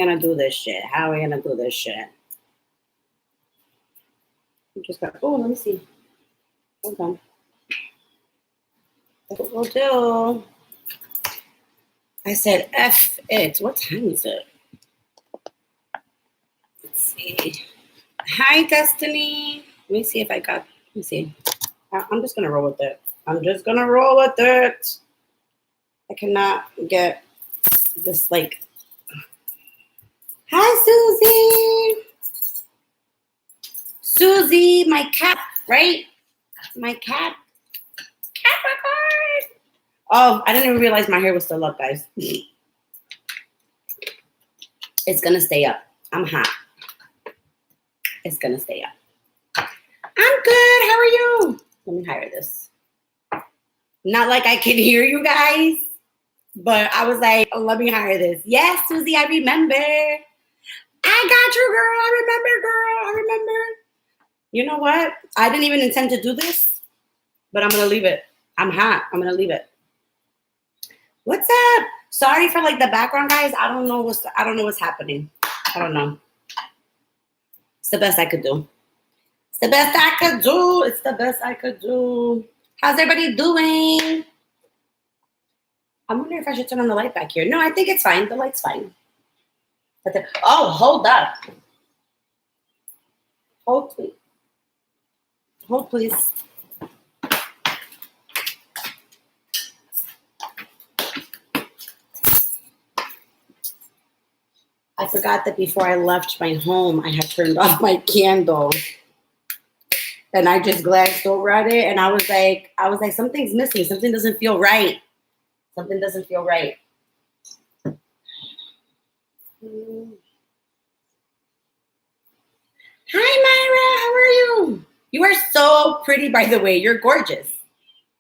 gonna do this shit? How are we gonna do this shit? I'm just gonna. Oh, let me see. Hold on. That's what we'll do. I said F it. What time is it? Let's see. Hi, Destiny. Let me see if I got. Let me see. I'm just gonna roll with it. I'm just gonna roll with it. I cannot get this like. Hi, Susie. Susie, my cat, right? My cat. Capricorn. Oh, I didn't even realize my hair was still up, guys. It's gonna stay up. I'm hot. It's gonna stay up. I'm good. How are you? Let me hire this. Not like I can hear you guys, but I was like, oh, let me hire this. Yes, Susie, I remember. I got you, girl. I remember, girl. I remember. You know what? I didn't even intend to do this, but I'm gonna leave it. I'm hot. I'm gonna leave it. What's up? Sorry for like the background, guys. I don't know what's happening. I don't know. It's the best I could do. It's the best I could do. It's the best I could do. How's everybody doing? I'm wondering if I should turn on the light back here. No, I think it's fine. The light's fine. Oh, hold up. Hold, please. Hold, please. I forgot that before I left my home, I had turned off my candle. And I just glanced over at it and I was like, something's missing. Something doesn't feel right. Something doesn't feel right. Hi, Myra. How are you? You are so pretty, by the way. You're gorgeous.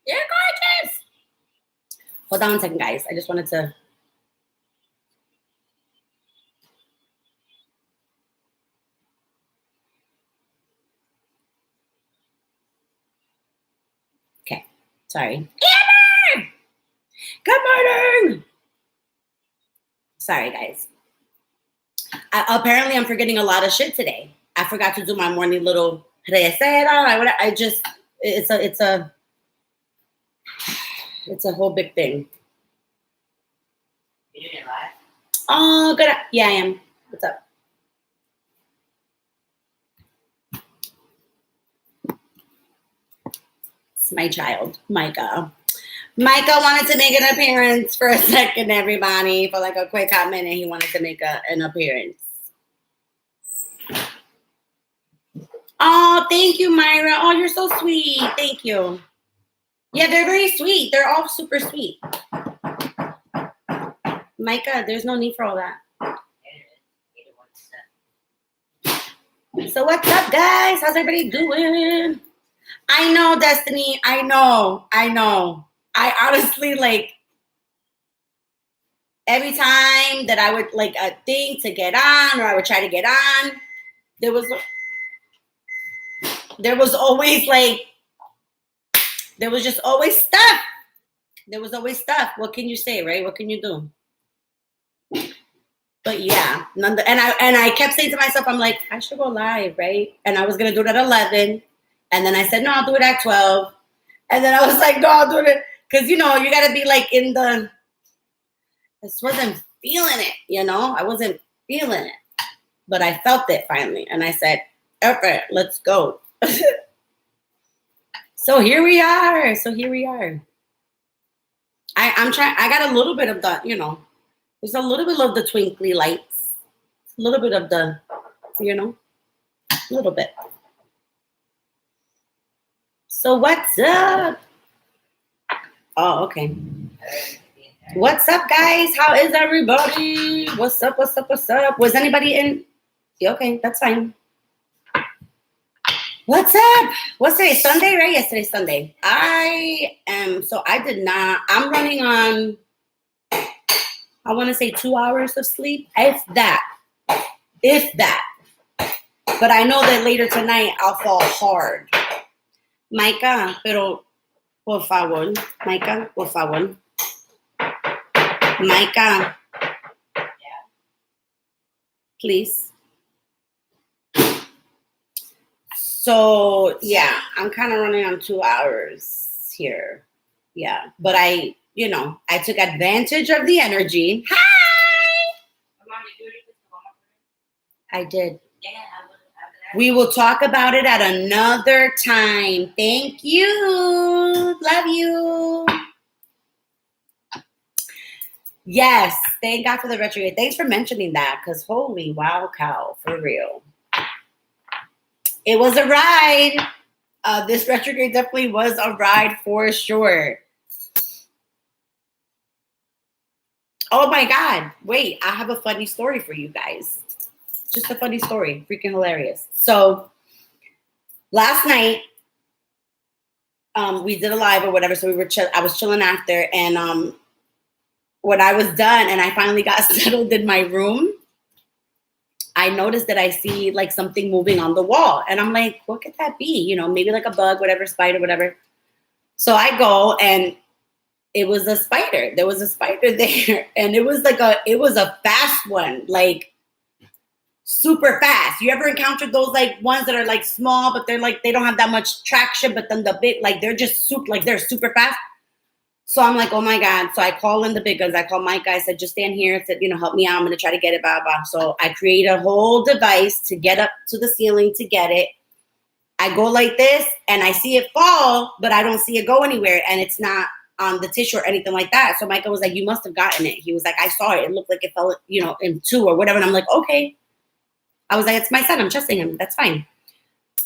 You're gorgeous. Hold on one second, guys. I just wanted to. Okay. Sorry. Amber! Good morning. Sorry, guys. Apparently, I'm forgetting a lot of shit today. I forgot to do my morning little receta. It's a whole big thing. You doing it live? Oh, good. Yeah, I am. What's up? It's my child, Micah. Micah wanted to make an appearance for a second, everybody. For like a quick hot minute, he wanted to make an appearance. Oh, thank you, Myra. Oh, you're so sweet. Thank you. Yeah, they're very sweet. They're all super sweet. Micah, there's no need for all that. So what's up, guys? How's everybody doing? I know, Destiny. I know. I honestly, like, every time that I would, like, a thing to get on or I would try to get on, there was always, like, there was just always stuff. There was always stuff. What can you say, right? What can you do? But yeah, and I kept saying to myself, I'm like, I should go live, right? And I was going to do it at 11. And then I said, no, I'll do it at 12. And then I was like, no, I'll do it. Because, you know, you got to be like in the, I just wasn't feeling it, you know? I wasn't feeling it. But I felt it finally. And I said, okay, let's go. So here we are. I'm trying, I got a little bit of the, you know, there's a little bit of the twinkly lights. A little bit of the, you know, a little bit. So what's up? Oh, okay. What's up, guys? How is everybody? What's up? Was anybody in? Okay, that's fine. What's up? What's today? Sunday, right? Yes, today's Sunday. I'm running on, I want to say 2 hours of sleep. If that. But I know that later tonight I'll fall hard. Micah, pero por favor. Micah, por favor. Micah. please. So yeah, I'm kind of running on 2 hours here. Yeah, but I took advantage of the energy. Hi. I did. We will talk about it at another time. Thank you. Love you. Yes, thank God for the retrograde. Thanks for mentioning that, because holy wow cow, for real. It was a ride. This retrograde definitely was a ride for sure. Oh my God. Wait, I have a funny story for you guys. Just a funny story. Freaking hilarious. So last night, we did a live or whatever. So I was chilling after. And when I was done and I finally got settled in my room, I noticed that I see like something moving on the wall. And I'm like, what could that be? Maybe like a bug, whatever, spider, whatever. So I go and it was a spider. There was a spider there. And it was a fast one, like super fast. You ever encountered those like ones that are like small, but they're like, they don't have that much traction, but then the big, like they're just they're super fast. So I'm like, oh my God. So I call in the big guns. I call Mike. I said, just stand here. I said, help me out. I'm going to try to get it, blah, blah. So I create a whole device to get up to the ceiling to get it. I go like this and I see it fall, but I don't see it go anywhere. And it's not on the tissue or anything like that. So Michael was like, you must have gotten it. He was like, I saw it. It looked like it fell, in two or whatever. And I'm like, okay. I was like, it's my son. I'm trusting him. That's fine.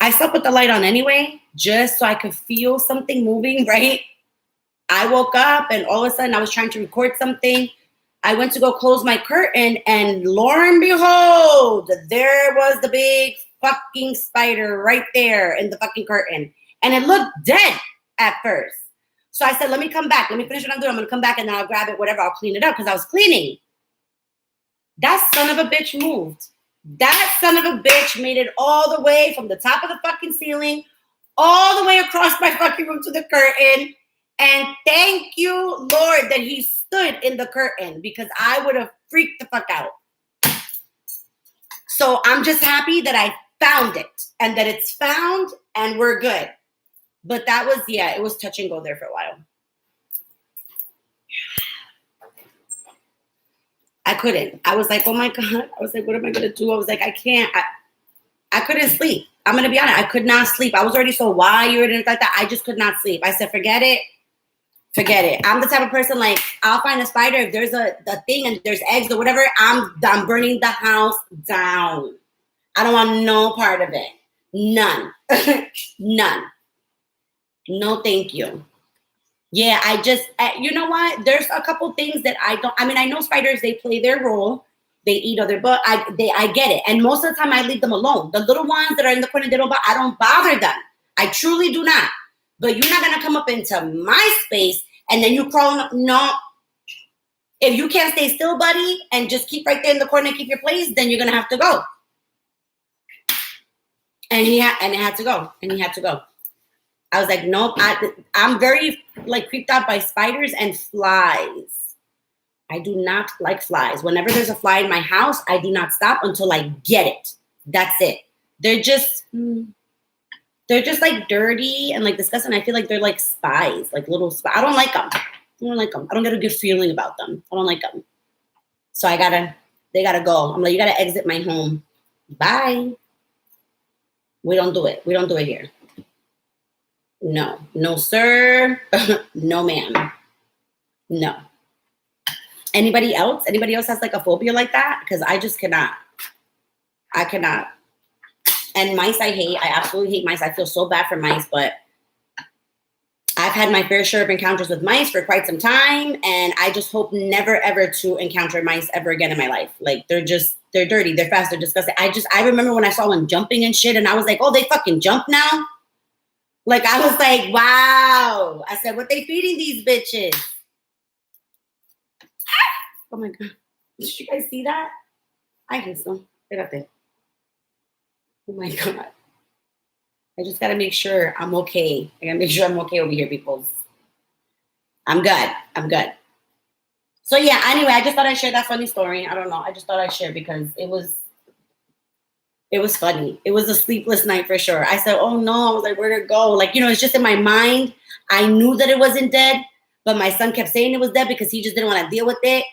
I slept with the light on anyway, just so I could feel something moving, right? I woke up and all of a sudden I was trying to record something. I went to go close my curtain and lo and behold, there was the big fucking spider right there in the fucking curtain. And it looked dead at first. So I said, let me come back. Let me finish what I'm doing. I'm going to come back and then I'll grab it, whatever. I'll clean it up because I was cleaning. That son of a bitch moved. That son of a bitch made it all the way from the top of the fucking ceiling, all the way across my fucking room to the curtain. And thank you, Lord, that he stood in the curtain because I would have freaked the fuck out. So I'm just happy that I found it and that it's found and we're good. But that was, it was touch and go there for a while. I couldn't. I was like, oh my God. I was like, what am I going to do? I was like, I can't. I couldn't sleep. I'm going to be honest. I could not sleep. I was already so wired and like that. I just could not sleep. I said, forget it. Forget it. I'm the type of person like, I'll find a spider. If there's a thing and there's eggs or whatever, I'm burning the house down. I don't want no part of it. None. None. No, thank you. Yeah, I just, you know what? There's a couple things that I know spiders, they play their role. They eat other, but I get it. And most of the time I leave them alone. The little ones that are in the corner, I don't bother them. I truly do not. But you're not going to come up into my space and then you crawling up. No. If you can't stay still, buddy, and just keep right there in the corner and keep your place, then you're going to have to go. And it had to go. And he had to go. I was like, nope. I'm very like creeped out by spiders and flies. I do not like flies. Whenever there's a fly in my house, I do not stop until I get it. That's it. They're just like dirty and like disgusting. I feel like they're like spies, like little spies. I don't like them. I don't get a good feeling about them. I don't like them. So they gotta go. I'm like, you gotta exit my home. Bye. We don't do it. We don't do it here. No, sir. No, ma'am. No. Anybody else? Anybody else has like a phobia like that? Because I just cannot. I cannot. And mice, I hate. I absolutely hate mice. I feel so bad for mice, but I've had my fair share of encounters with mice for quite some time, and I just hope never ever to encounter mice ever again in my life. Like they're dirty, they're fast, they're disgusting. I remember when I saw them jumping and shit, and I was like, oh, they fucking jump now? Like, I was like, wow. I said, what they feeding these bitches? Oh, my God. Did you guys see that? I hate them. They're up there. Oh, my God. I just got to make sure I'm okay. I got to make sure I'm okay over here, people. I'm good. So, yeah, anyway, I just thought I'd share that funny story. I don't know. I just thought I'd share because it was It was funny. It was a sleepless night for sure. I said, oh no, I was like, where'd it go? Like, it's just in my mind. I knew that it wasn't dead, but my son kept saying it was dead because he just didn't want to deal with it.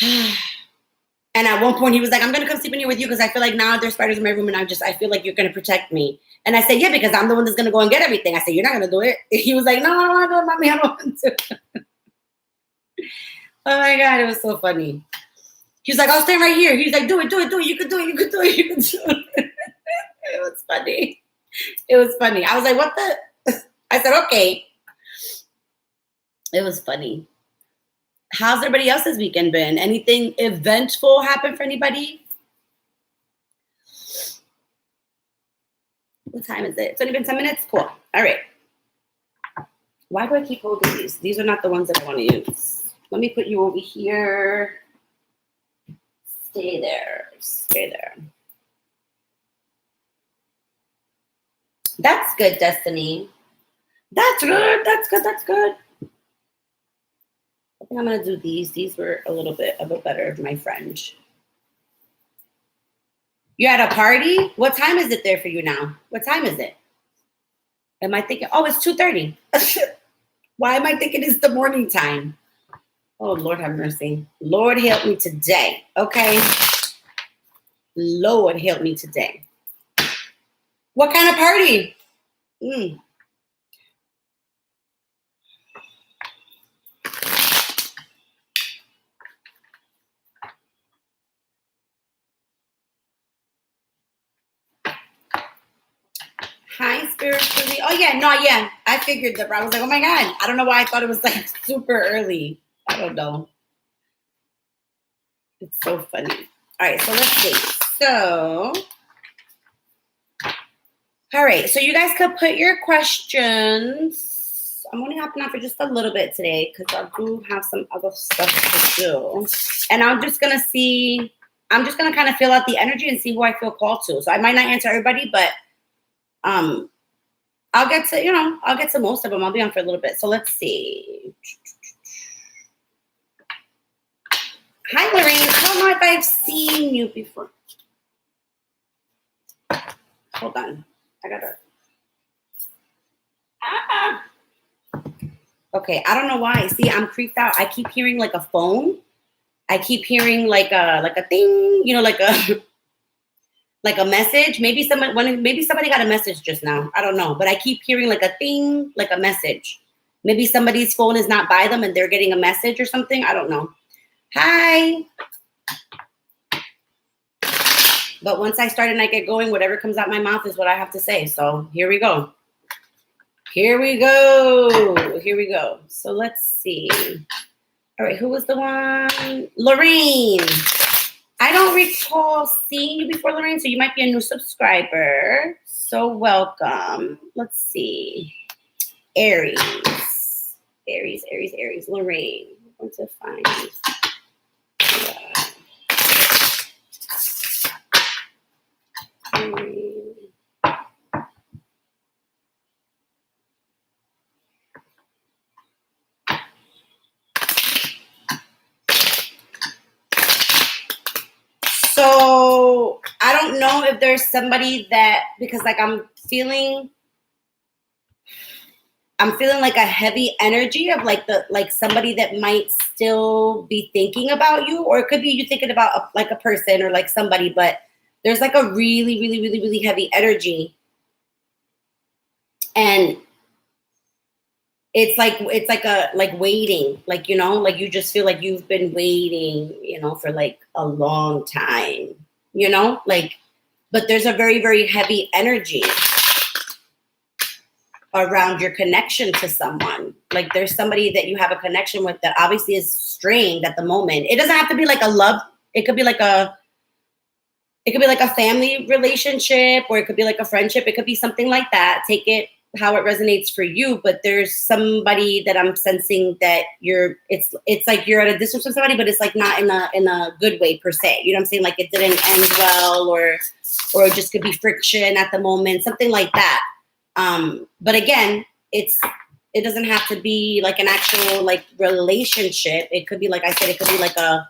And at one point he was like, I'm going to come sleep in here with you because I feel like now there's spiders in my room and I feel like you're going to protect me. And I said, yeah, because I'm the one that's going to go and get everything. I said, you're not going to do it. He was like, no, I don't want to do it, mommy. I don't want to. Oh my God, it was so funny. He was like, I'll stand right here. He was like, do it. You can do it. It was funny. It was funny. I was like, what the? I said, okay. It was funny. How's everybody else's weekend been? Anything eventful happen for anybody? What time is it? It's only been 10 minutes? Cool. All right. Why do I keep holding these? These are not the ones that I want to use. Let me put you over here. Stay there. Stay there. That's good, Destiny. That's good. That's good. That's good. I think I'm going to do these. These were a little bit of a better, my friend. You're at a party? What time is it there for you now? What time is it? Am I thinking, oh, it's 2:30. Why am I thinking it's the morning time? Oh, Lord have mercy. Lord help me today. Okay. Lord help me today. What kind of party? Hi, spiritually. Oh, yeah. No, yeah. I figured that. I was like, oh, my God. I don't know why I thought it was like super early. I don't know. It's so funny. All right. So let's see. So, all right. So you guys could put your questions. I'm only hopping on for just a little bit today because I do have some other stuff to do. And I'm just going to see. I'm just going to kind of fill out the energy and see who I feel called to. So I might not answer everybody, but I'll get to most of them. I'll be on for a little bit. So let's see. Hi, Lorraine. I don't know if I've seen you before. Hold on. I gotta. Okay, I don't know why. See, I'm creeped out. I keep hearing like a phone. I keep hearing like a thing, like a like a message. Maybe somebody got a message just now. I don't know, but I keep hearing like a thing, like a message. Maybe somebody's phone is not by them and they're getting a message or something. I don't know. Hi. But once I start and I get going, whatever comes out my mouth is what I have to say. So here we go. Here we go. Here we go. So let's see. All right, who was the one? Lorraine. I don't recall seeing you before, Lorraine, so you might be a new subscriber. So welcome. Let's see. Aries. Lorraine. I'm going to find you. So I don't know if there's somebody that, because like I'm feeling like a heavy energy of like somebody that might still be thinking about you, or it could be you thinking about a person or like somebody, but there's like a really, really, really, really heavy energy. And it's like waiting, like you just feel like you've been waiting, for like a long time, but there's a very, very heavy energy around your connection to someone. Like there's somebody that you have a connection with that obviously is strained at the moment. It doesn't have to be like a love. It could be like a family relationship, or it could be like a friendship. It could be something like that. Take it how it resonates for you, but there's somebody that I'm sensing that it's like you're at a distance with somebody, but it's like not in a good way per se. You know what I'm saying? Like it didn't end well, or it just could be friction at the moment, something like that. But again, it doesn't have to be like an actual like relationship. It could be, like I said, it could be like a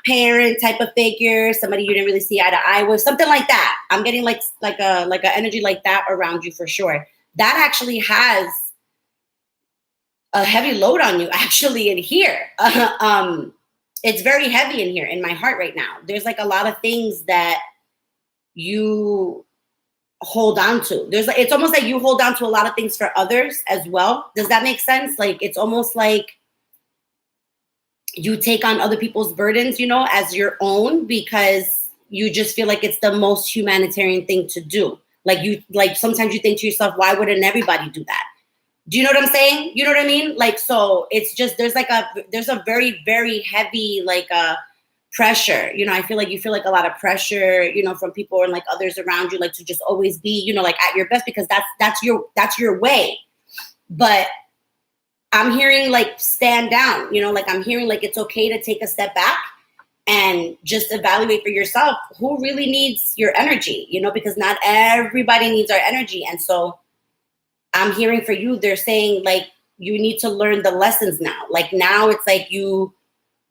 parent type of figure, somebody you didn't really see eye to eye with, something like that. I'm getting like a energy like that around you for sure. That actually has a heavy load on you actually in here. It's very heavy in here in my heart right now. There's like a lot of things that you hold on to. It's almost like you hold on to a lot of things for others as well. Does that make sense? Like, it's almost like you take on other people's burdens, as your own, because you just feel like it's the most humanitarian thing to do. Like sometimes you think to yourself, why wouldn't everybody do that? Do you know what I'm saying? You know what I mean? Like, so it's just, there's a very, very heavy, pressure. I feel like you feel like a lot of pressure, from people and like others around you, like to just always be, like at your best, because that's your way. But I'm hearing like stand down, like I'm hearing like it's okay to take a step back and just evaluate for yourself who really needs your energy, because not everybody needs our energy. And so I'm hearing for you, they're saying like you need to learn the lessons now. Like now it's like you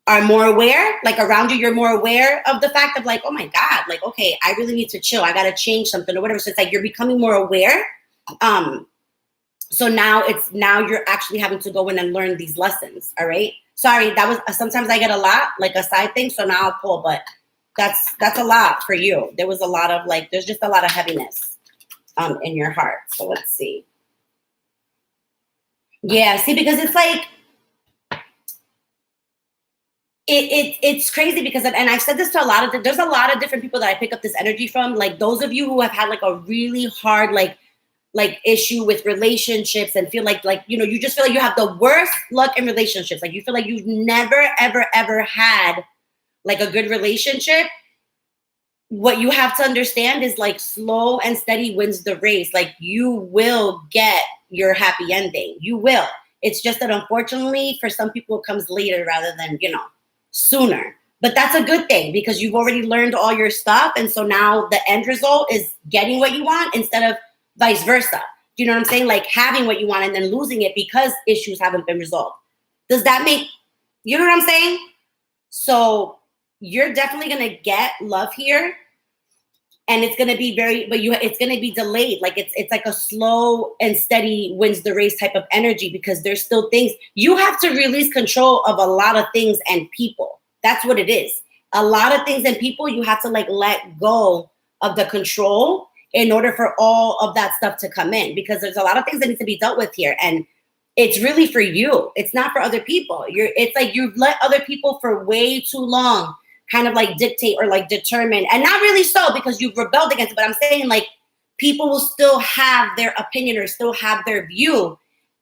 are more aware, like around you, you're more aware of the fact of like, oh my God, like, okay, I really need to chill. I got to change something or whatever. So it's like you're becoming more aware. So now you're actually having to go in and learn these lessons. All right. Sorry, that was sometimes I get a lot, like a side thing. So now I'll pull, but that's a lot for you. There was a lot of like, there's just a lot of heaviness in your heart. So let's see. Yeah, see, because it's like, it's crazy because, and I've said this to there's a lot of different people that I pick up this energy from. Like those of you who have had like a really hard, like issue with relationships and feel like, you just feel like you have the worst luck in relationships. Like you feel like you've never, ever, ever had like a good relationship. What you have to understand is like slow and steady wins the race. Like you will get your happy ending. You will. It's just that unfortunately for some people it comes later rather than, sooner. But that's a good thing because you've already learned all your stuff. And so now the end result is getting what you want instead of vice versa. Do you know what I'm saying? Like having what you want and then losing it because issues haven't been resolved. Does that make, you know what I'm saying? So you're definitely going to get love here. And it's going to be it's going to be delayed. Like it's like a slow and steady wins the race type of energy because there's still things you have to release control of a lot of things and people. That's what it is. A lot of things and people, you have to like let go of the control in order for all of that stuff to come in because there's a lot of things that need to be dealt with here. And it's really for you. It's not for other people. It's like you've let other people for way too long kind of like dictate or like determine, and not really so because you've rebelled against it, but I'm saying like people will still have their opinion or still have their view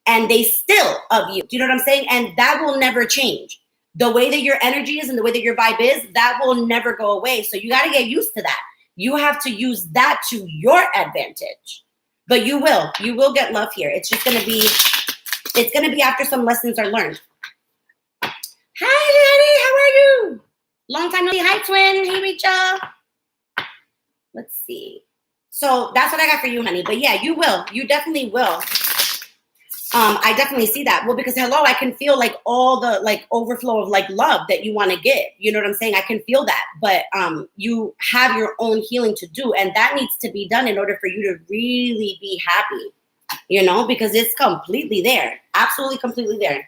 and they still of you. Do you know what I'm saying? And that will never change. The way that your energy is and the way that your vibe is, that will never go away. So you got to get used to that. You have to use that to your advantage, but you will get love here. It's just going to be after some lessons are learned. Hi, honey. How are you? Long time no see. Hi, twin. Hey, Rachel. Let's see. So that's what I got for you, honey. But yeah, you will. You definitely will. I definitely see that. Well, because hello, I can feel like all the like overflow of like love that you want to give. You know what I'm saying? I can feel that. But you have your own healing to do. And that needs to be done in order for you to really be happy, because it's completely there. Absolutely completely there.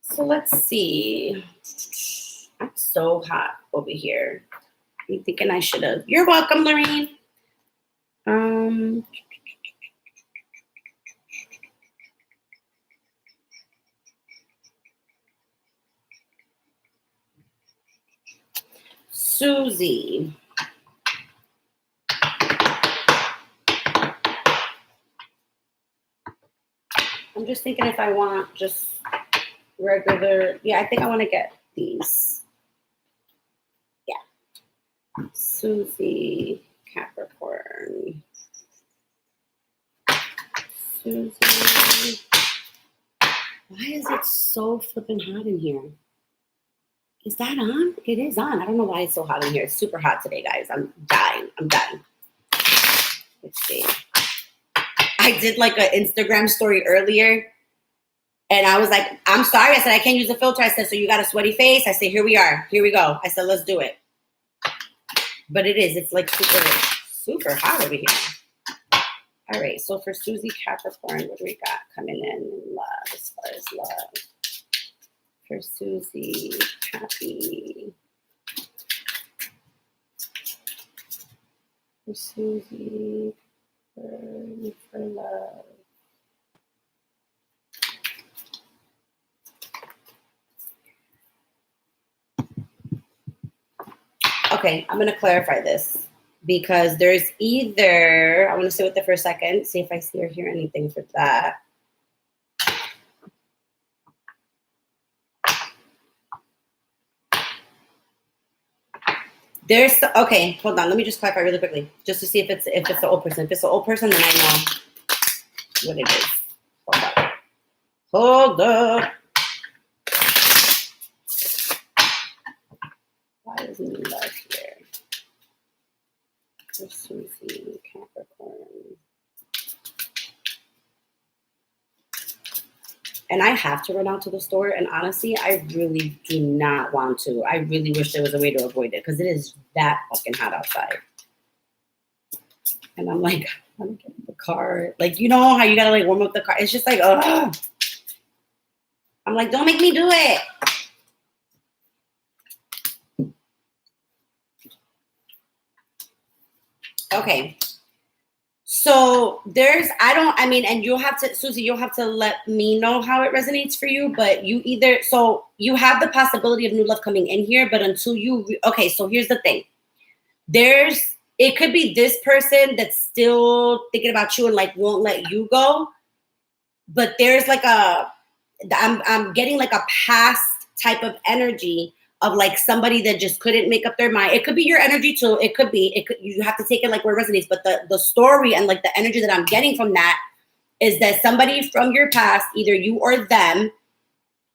So let's see. I'm so hot over here. I'm thinking I should have. You're welcome, Lorraine. Susie. I'm just thinking if I want just regular. Yeah, I think I want to get these. Yeah. Susie Capricorn. Susie. Why is it so flipping hot in here? Is that on? It is on. I don't know why it's so hot in here. It's super hot today, guys. I'm dying. Let's see. I did like an Instagram story earlier And I was like, I'm sorry. I said, I can't use the filter. I said, so you got a sweaty face? I said, here we are. Here we go. I said, let's do it. But it is. It's like super, super hot over here. All right. So for Susie Capricorn, what do we got coming in love as far as love? For Susie, happy. For Susie, for love. Okay, I'm going to clarify this because there's either, I want to sit with it for a second, see if I see or hear anything for that. There's, okay, hold on. Let me just clarify really quickly just to see if it's the old person. If it's the old person, then I know what it is. Hold up. Hold up. Why isn't he love here? For Susie Capricorn. And I have to run out to the store. And honestly, I really do not want to. I really wish there was a way to avoid it because it is that fucking hot outside. And I'm like, I'm gonna get in the car. Like, you know how you gotta like warm up the car? It's just like, ugh. I'm like, don't make me do it. Okay. So and you'll have to, Susie, you'll have to let me know how it resonates for you, but so you have the possibility of new love coming in here, but until okay, so here's the thing. It could be this person that's still thinking about you and like won't let you go, but there's like I'm getting like a past type of energy of like somebody that just couldn't make up their mind. It could be your energy too. You have to take it like where it resonates. But the story and like the energy that I'm getting from that is that somebody from your past, either you or them,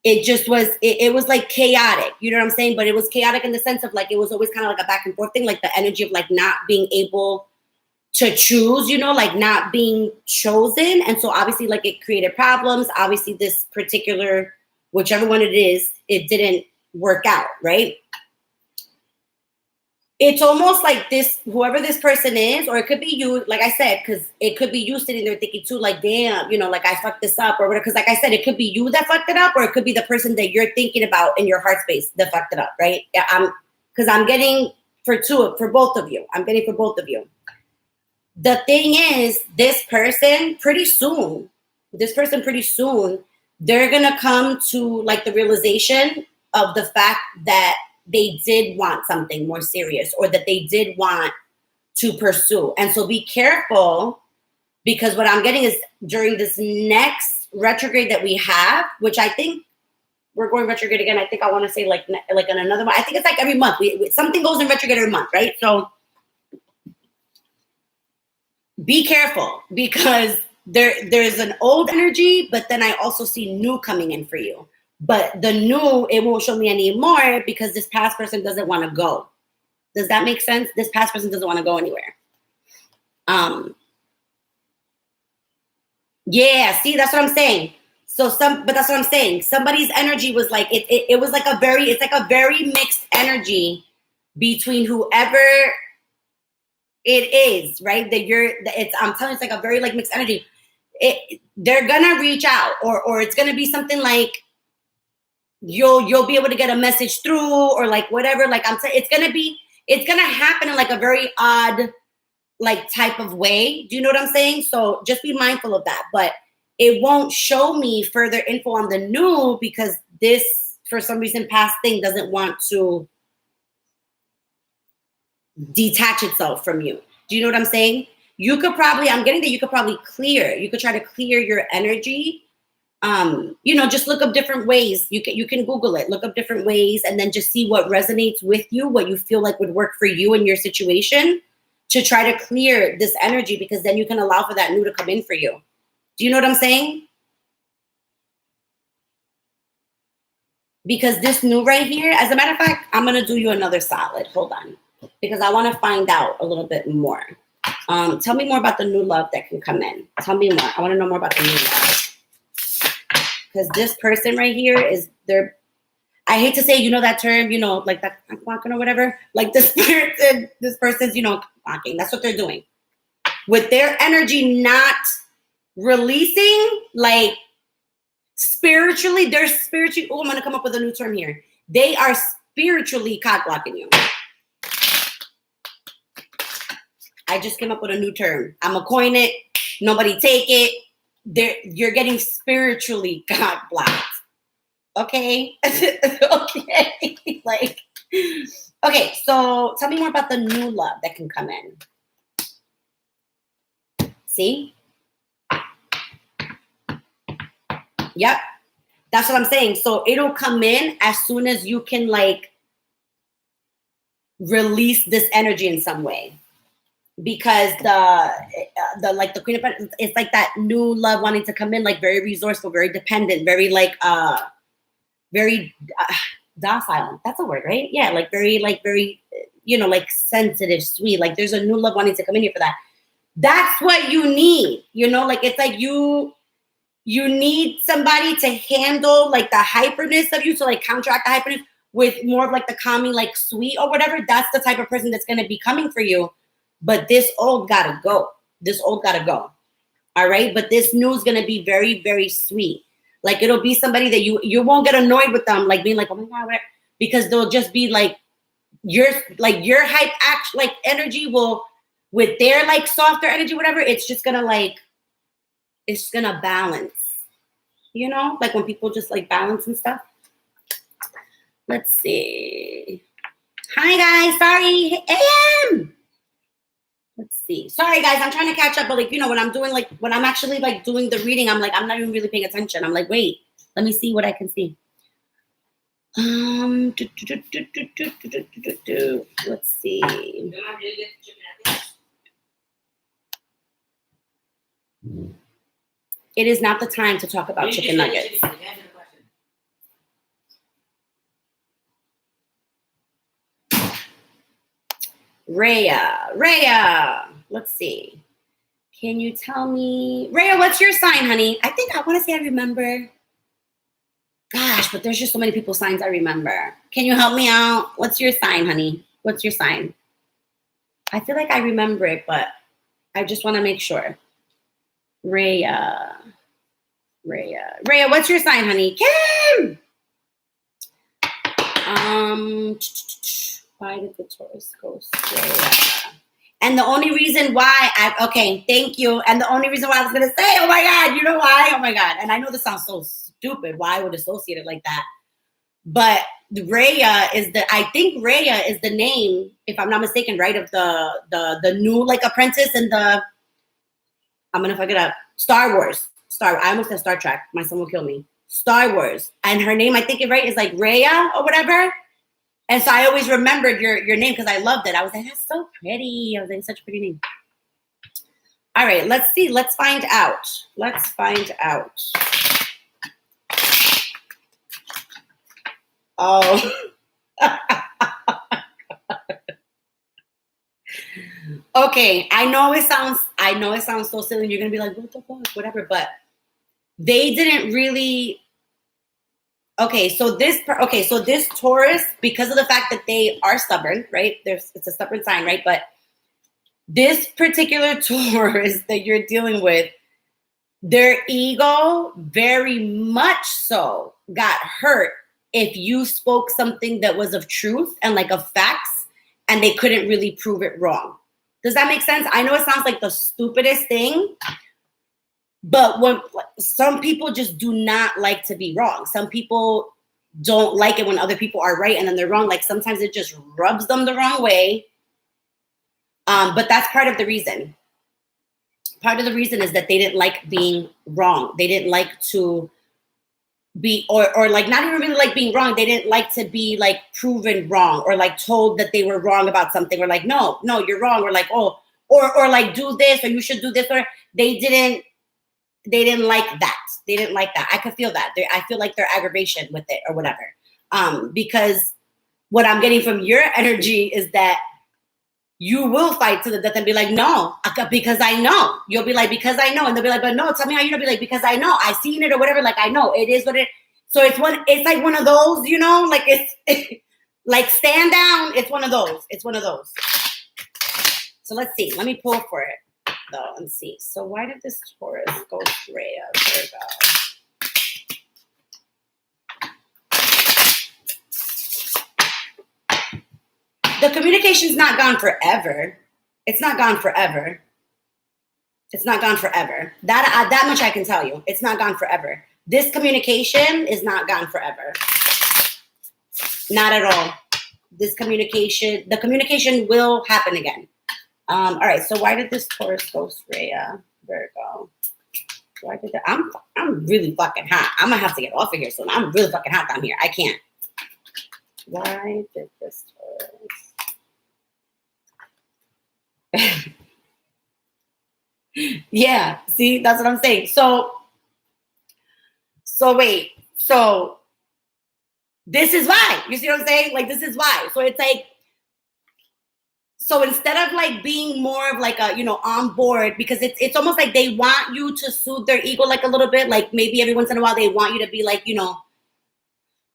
it was like chaotic. You know what I'm saying? But it was chaotic in the sense of like, it was always kind of like a back and forth thing, like the energy of like not being able to choose, like not being chosen. And so obviously like it created problems. Obviously this particular, whichever one it is, it didn't work out, right? It's almost like this, whoever this person is, or it could be you, like I said, because it could be you sitting there thinking too, like, damn, like I fucked this up or whatever. Because like I said, it could be you that fucked it up, or it could be the person that you're thinking about in your heart space that fucked it up, right? Yeah, I'm getting for both of you. I'm getting for both of you. The thing is, this person pretty soon, they're going to come to like the realization of the fact that they did want something more serious, or that they did want to pursue. And so be careful, because what I'm getting is during this next retrograde that we have, which I think we're going retrograde again. I think I want to say like in another month. I think it's like every month. Something goes in retrograde every month, right? So be careful, because there's an old energy, but then I also see new coming in for you. But the new, it won't show me anymore because this past person doesn't want to go. Does that make sense? This past person doesn't want to go anywhere. Yeah, see, that's what I'm saying. But that's what I'm saying. Somebody's energy was like, it was like it's like a very mixed energy between whoever it is, right? I'm telling you, it's like a very like mixed energy. They're gonna reach out, or it's gonna be something like, you'll be able to get a message through, or like whatever. Like I'm saying, it's gonna happen in like a very odd like type of way. Do you know what I'm saying? So just be mindful of that. But it won't show me further info on the new, because this, for some reason, past thing doesn't want to detach itself from you. Do you know what I'm saying? I'm getting that you could probably try to clear your energy. Just look up different ways. You can Google it, look up different ways, and then just see what resonates with you, what you feel like would work for you in your situation, to try to clear this energy, because then you can allow for that new to come in for you. Do you know what I'm saying? Because this new right here, as a matter of fact, I'm going to do you another solid. Hold on. Because I want to find out a little bit more. Tell me more about the new love that can come in. Tell me more. I want to know more about the new love. because this person right here is they're. I hate to say, you know that term, like that clocking or whatever. Like this person's, clocking. That's what they're doing. With their energy not releasing, like spiritually, they're spiritually. Oh, I'm gonna come up with a new term here. They are spiritually cock blocking you. I just came up with a new term. I'm gonna coin it. Nobody take it. You're getting spiritually cock blocked. Okay. Okay. Okay. So tell me more about the new love that can come in. See? Yep. That's what I'm saying. So it'll come in as soon as you can release this energy in some way. Because the Queen of Pentacles, it's like that new love wanting to come in, like very resourceful, very dependent, very very docile. That's a word, right? Yeah, very sensitive, sweet. Like there's a new love wanting to come in here for that. That's what you need. It's like you need somebody to handle like the hyperness of you, to like counteract the hyperness with more of like the calming, like sweet or whatever. That's the type of person that's going to be coming for you. But this old gotta go. This old gotta go. All right. But this new is going to be very, very sweet. Like it'll be somebody that you won't get annoyed with them, like being like, oh my God, whatever, because they'll just be like your hype act, like energy will with their like softer energy, whatever. It's just gonna it's gonna balance, like when people just like balance and stuff. Let's see. Hi guys, sorry, AM. Let's see. Sorry guys, I'm trying to catch up, but when I'm actually like doing the reading, I'm not even really paying attention. I'm like, wait, let me see what I can see. Let's see. It is not the time to talk about chicken nuggets. Rhea, let's see. Can you tell me, Rhea, what's your sign, honey? I think I want to say I remember. Gosh, but there's just so many people's signs I remember. Can you help me out? What's your sign, honey? What's your sign? I feel like I remember it, but I just want to make sure. Rhea, what's your sign, honey? Kim! Why did the Taurus go straight? And the only reason why okay, thank you. And the only reason why I was going to say, oh my God, you know why? Oh my God. And I know this sounds so stupid. Why I would associate it like that? But Rhea is Rhea is the name, if I'm not mistaken, right, of the new like apprentice in I'm going to fuck it up. Star Wars. I almost said Star Trek. My son will kill me. Star Wars. And her name, I think it right, is like Rhea or whatever. And so I always remembered your name because I loved it. I was like, that's so pretty. I was like, such a pretty name. All right, let's see. Let's find out. Oh. Okay, I know it sounds so silly. And you're gonna be like, what the fuck, whatever. But they didn't really. Okay, so this Taurus, because of the fact that they are stubborn, right? It's a stubborn sign, right? But this particular Taurus that you're dealing with, their ego very much so got hurt if you spoke something that was of truth and like of facts, and they couldn't really prove it wrong. Does that make sense? I know it sounds like the stupidest thing, but when some people just do not like to be wrong. Some people don't like it when other people are right and then they're wrong. Like sometimes it just rubs them the wrong way. But that's part of the reason. Part of the reason is that they didn't like being wrong. They didn't like to be, or like not even really like being wrong. They didn't like to be like proven wrong or like told that they were wrong about something, or like, no, you're wrong. Or like, oh, or like do this, or you should do this. Or they didn't like that. They didn't like that. I could feel that. I feel like their aggravation with it or whatever. Because what I'm getting from your energy is that you will fight to the death and be like, no, because I know. You'll be like, because I know. And they'll be like, but no, tell me how you know. Be like, because I know. I've seen it or whatever. Like, I know. It is what it is. So it's like one of those, you know, like it's like stand down. It's one of those. It's one of those. So let's see. Let me pull for it though and see. So why did this Taurus go straight up? Virgo? The communication's not gone forever. It's not gone forever. It's not gone forever. That much I can tell you. It's not gone forever. This communication is not gone forever. Not at all. The communication will happen again. All right. So why did this Taurus go straight? Virgo. Why did that? I'm really fucking hot. I'm gonna have to get off of here soon. I'm really fucking hot down here. I can't. Why did this Taurus? Yeah, see, that's what I'm saying. So wait, so this is why. You see what I'm saying? Like, this is why. So it's like, so instead of like being more of like a, you know, on board, because it's almost like they want you to soothe their ego like a little bit. Like maybe every once in a while they want you to be like, you know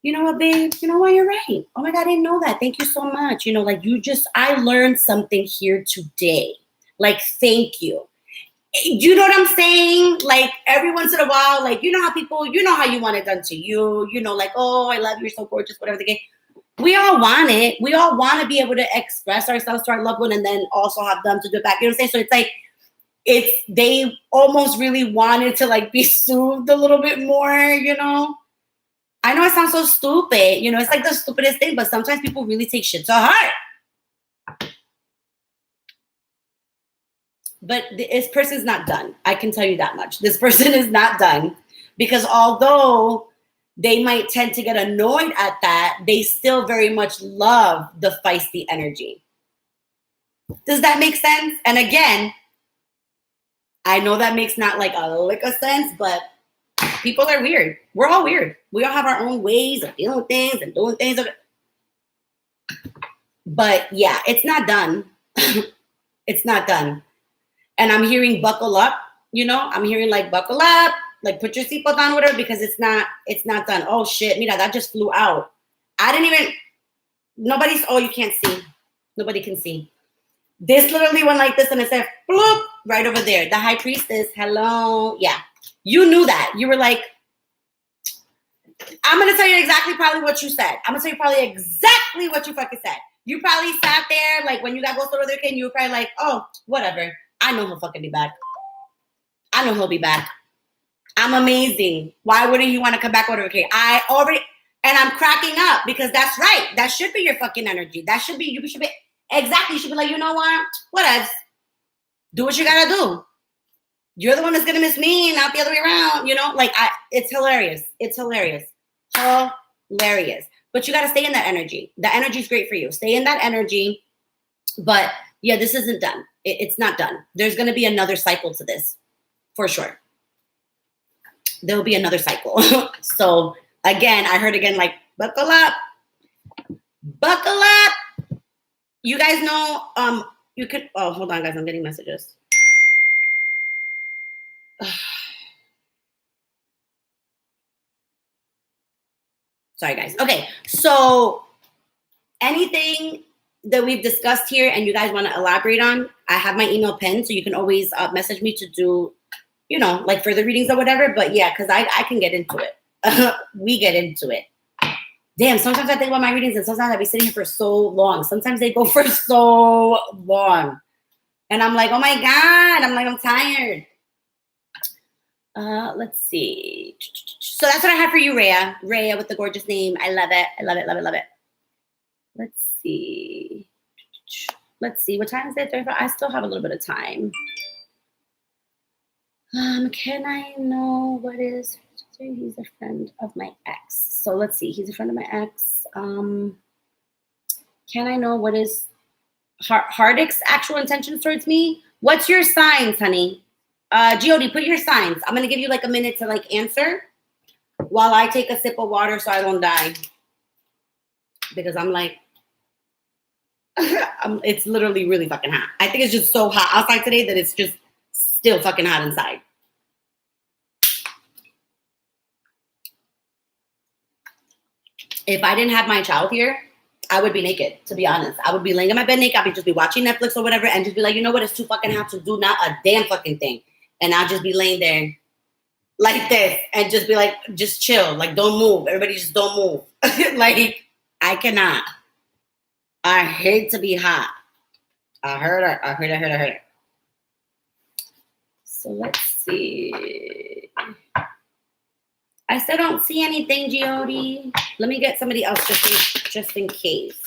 what, babe, you know what, you're right. Oh my God, I didn't know that. Thank you so much. You know, like I learned something here today. Like, thank you. You know what I'm saying? Like every once in a while, like, you know how people, you know how you want it done to you, you know, like, oh, I love you, you're so gorgeous, whatever the case. We all want it. We all want to be able to express ourselves to our loved one and then also have them to do it back. You know what I'm saying? So it's like, they almost really wanted to like be soothed a little bit more, you know? I know it sounds so stupid, you know, it's like the stupidest thing, but sometimes people really take shit to heart. But this person's not done. I can tell you that much. This person is not done, because although they might tend to get annoyed at that, they still very much love the feisty energy. Does that make sense? And again, I know that makes not like a lick of sense, but people are weird. We're all weird. We all have our own ways of dealing with things and doing things. But yeah, it's not done. It's not done. And I'm hearing buckle up, you know, I'm hearing like buckle up, like put your seatbelt on, whatever, because it's not done. Oh shit, mira, that just flew out. I didn't even, oh, you can't see. Nobody can see. This literally went like this and it said, bloop, right over there. The high priestess, hello. Yeah, you knew that. You were like, I'm going to tell you exactly probably what you said. I'm going to tell you probably exactly what you fucking said. You probably sat there, like when you got Ghost over there, and you were probably like, oh, whatever. I know he'll fucking be back. I know he'll be back. I'm amazing. Why wouldn't you want to come back over here? And I'm cracking up because that's right. That should be your fucking energy. That should be, you should be, exactly. You should be like, you know what else? Do what you gotta do. You're the one that's gonna miss me, not the other way around. You know, like it's hilarious. It's hilarious. Hilarious. But you gotta stay in that energy. The energy is great for you. Stay in that energy. But yeah, this isn't done. It's not done. There's going to be another cycle to this, for sure. There will be another cycle. So again, I heard again, like, buckle up. Buckle up. You guys know, you could, oh, hold on, guys. I'm getting messages. Sorry, guys. Okay, so anything that we've discussed here and you guys want to elaborate on, I have my email pinned, so you can always message me to do, you know, like further readings or whatever. But yeah, because I can get into it. We get into it. Damn, sometimes I think about my readings and sometimes I'll be sitting here for so long. Sometimes they go for so long. And I'm like, oh my God, I'm tired. Let's see. So that's what I have for you, Rhea. Rhea with the gorgeous name. I love it. I love it, love it, love it. Let's see. What time is it? 35? I still have a little bit of time. Can I know what is? He's a friend of my ex. So let's see. He's a friend of my ex. Can I know what is Hardik's actual intentions towards me? What's your signs, honey? Giodi, put your signs. I'm gonna give you like a minute to like answer while I take a sip of water so I don't die. Because I'm like, It's literally really fucking hot. I think it's just so hot outside today that it's just still fucking hot inside. If I didn't have my child here, I would be naked, to be honest. I would be laying in my bed naked. I'd just be watching Netflix or whatever and just be like, you know what? It's too fucking hot to do not a damn fucking thing. And I'll just be laying there like this and just be like, just chill. Like, don't move. Everybody just don't move. Like, I cannot. I hate to be hot. I heard her. So let's see. I still don't see anything, Giodi. Let me get somebody else just in case.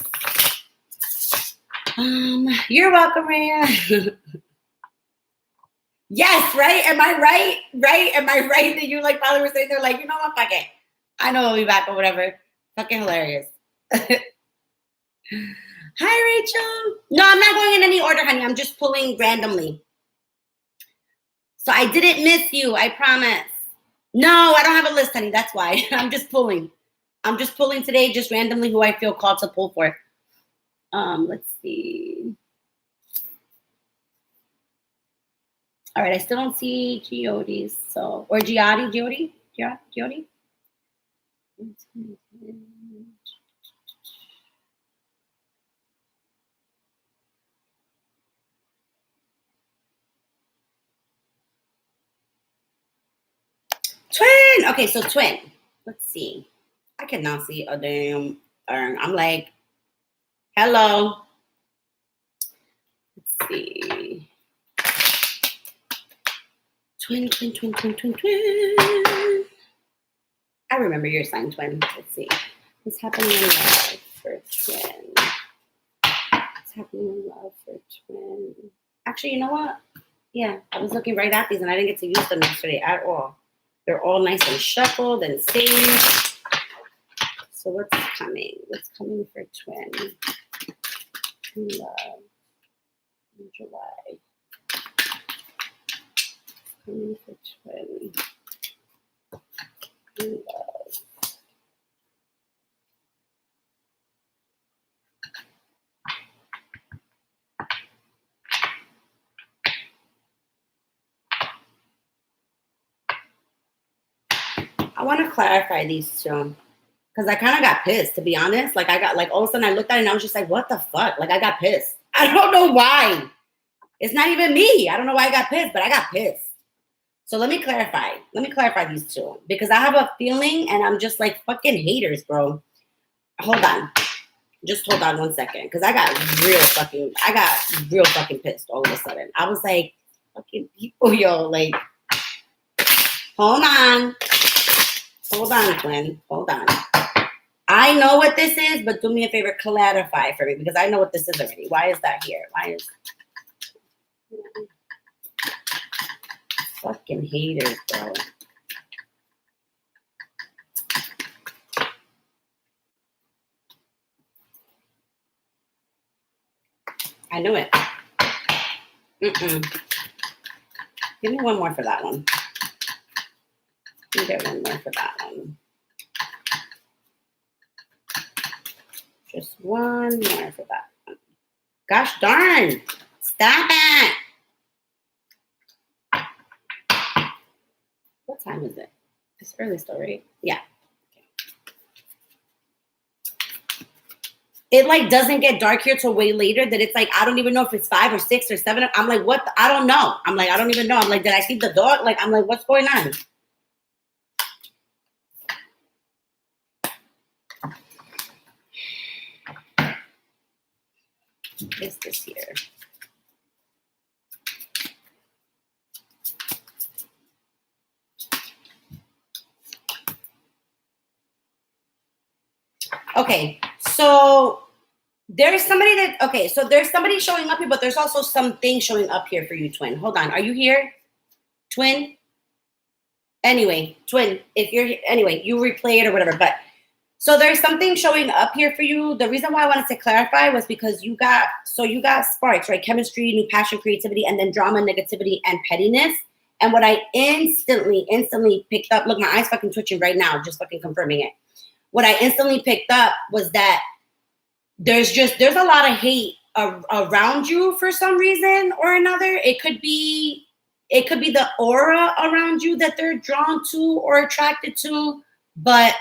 You're welcome, Rhea. Yes, right? Am I right? Right? Am I right that you like probably were saying they're like, you know what, fuck it. I know I'll be back or whatever. Fucking hilarious. Hi, Rachel. No, I'm not going in any order, honey. I'm just pulling randomly. So I didn't miss you, I promise. No, I don't have a list, honey. That's why. I'm just pulling. I'm just pulling today, just randomly who I feel called to pull for. Let's see. All right, I still don't see Giodi's. So, or Giodi? Twin. Okay, so twin. Let's see. I cannot see a damn. I'm like, hello. Let's see. Twin. I remember your sign, twin. Let's see. What's happening in love for twin? What's happening in love for twin? Actually, you know what? Yeah, I was looking right at these and I didn't get to use them yesterday at all. They're all nice and shuffled and saved. So what's coming? What's coming for twin? Love in July. Coming for twin. Love. I want to clarify these two because I kind of got pissed, to be honest. Like I got like all of a sudden I looked at it and I was just like, what the fuck? Like I got pissed. I don't know why. It's not even me. I don't know why I got pissed, but I got pissed. So let me clarify. Let me clarify these two because I have a feeling and I'm just like fucking haters, bro. Hold on. Just hold on 1 second because I got real fucking pissed all of a sudden. I was like, fucking people, yo, like, hold on. Hold on, twin. Hold on. I know what this is, but do me a favor, clarify for me because I know what this is already. Why is that here? Why is fucking haters, bro? I knew it. Give me one more for that one. Let me get one more for that one. Just one more for that one. Gosh darn. Stop it. What time is it? It's early still, right? Yeah. It like doesn't get dark here till way later that it's like, I don't even know if it's 5 or 6 or 7. I'm like, what? I don't know. I'm like, I don't even know. I'm like, did I see the dog? Like, I'm like, what's going on? Is this here? Okay, so there's somebody there's somebody showing up here, but there's also something showing up here for you, twin. Hold on, are you here, twin? Anyway, twin, if you're anyway, you replay it or whatever, but so there's something showing up here for you. The reason why I wanted to clarify was because you got sparks, right? Chemistry, new passion, creativity, and then drama, negativity, and pettiness. And what I instantly picked up, look, my eyes fucking twitching right now, just fucking confirming it. What I instantly picked up was that there's a lot of hate around you for some reason or another. It could be the aura around you that they're drawn to or attracted to, but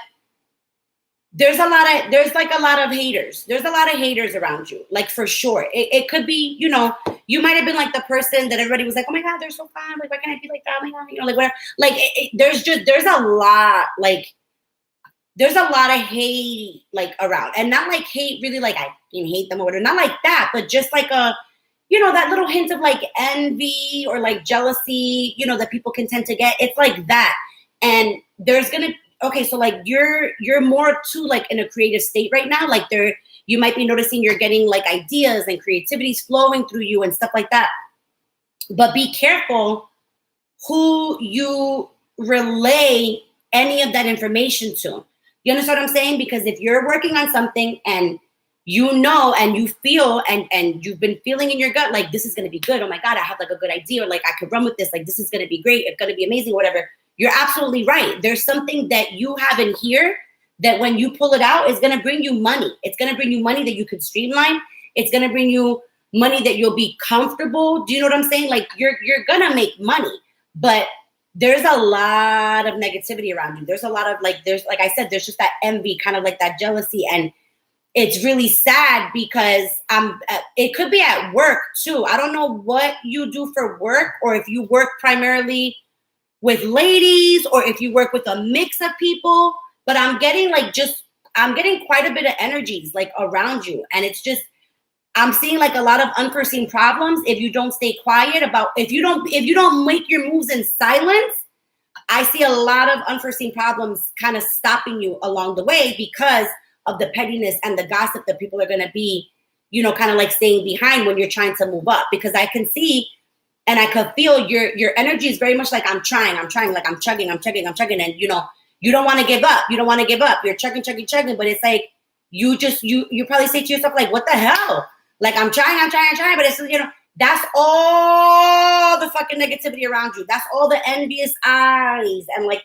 there's a lot of haters. There's a lot of haters around you, like for sure. It could be, you know, you might have been like the person that everybody was like, oh my God, they're so fun. Like, why can't I be like that? Oh my God, you know, like whatever. Like there's a lot, like there's a lot of hate like around, and not like hate really like I hate them or whatever, not like that, but just like you know, that little hint of like envy or like jealousy, you know, that people can tend to get. It's like that. And there's gonna okay, so like you're more too like in a creative state right now. Like you might be noticing you're getting like ideas and creativity's flowing through you and stuff like that. But be careful who you relay any of that information to. You understand what I'm saying? Because if you're working on something and you know and you feel and you've been feeling in your gut like this is going to be good, oh my God, I have like a good idea, or like I could run with this, like this is going to be great, it's going to be amazing, whatever, you're absolutely right. There's something that you have in here that when you pull it out is going to bring you money. It's going to bring you money that you could streamline. It's going to bring you money that you'll be comfortable. Do you know what I'm saying? Like you're going to make money, but there's a lot of negativity around you. There's a lot of like I said, there's just that envy, kind of like that jealousy. And it's really sad because it could be at work too. I don't know what you do for work, or if you work primarily with ladies or if you work with a mix of people, but I'm getting quite a bit of energies like around you. And it's just, I'm seeing like a lot of unforeseen problems if you don't stay quiet about, if you don't make your moves in silence. I see a lot of unforeseen problems kind of stopping you along the way because of the pettiness and the gossip that people are going to be, you know, kind of like staying behind when you're trying to move up. Because I can see and I could feel your energy is very much like I'm trying, like I'm chugging. And, you know, you don't want to give up. You're chugging. But it's like, you probably say to yourself, like, what the hell? Like, I'm trying. But it's, you know, that's all the fucking negativity around you. That's all the envious eyes and like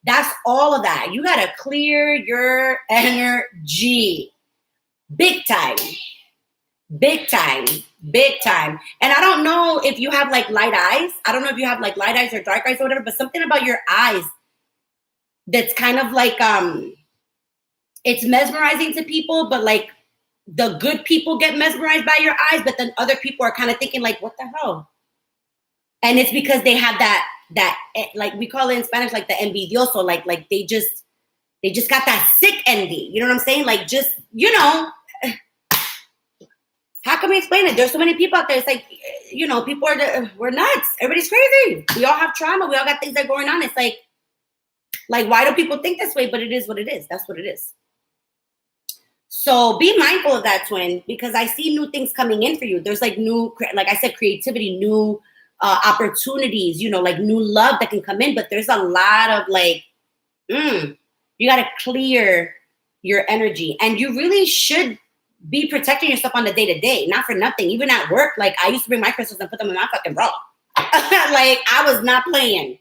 that's all of that. You got to clear your energy big time. And I don't know if you have like light eyes. I don't know if you have like light eyes or dark eyes or whatever, but something about your eyes that's kind of like, it's mesmerizing to people, but like the good people get mesmerized by your eyes, but then other people are kind of thinking like, what the hell? And it's because they have that like we call it in Spanish, like the envidioso, like they just got that sick envy. You know what I'm saying? Like, just, you know, how can we explain it? There's so many people out there. It's like, you know, people we're nuts. Everybody's crazy. We all have trauma. We all got things that are going on. It's like, why do people think this way? But it is what it is. That's what it is. So be mindful of that, twin, because I see new things coming in for you. There's like new, like I said, creativity, new opportunities, you know, like new love that can come in. But there's a lot of like, you got to clear your energy. And you really should be protecting yourself on the day-to-day, not for nothing. Even at work, like I used to bring my crystals and put them in my fucking bra. Like I was not playing.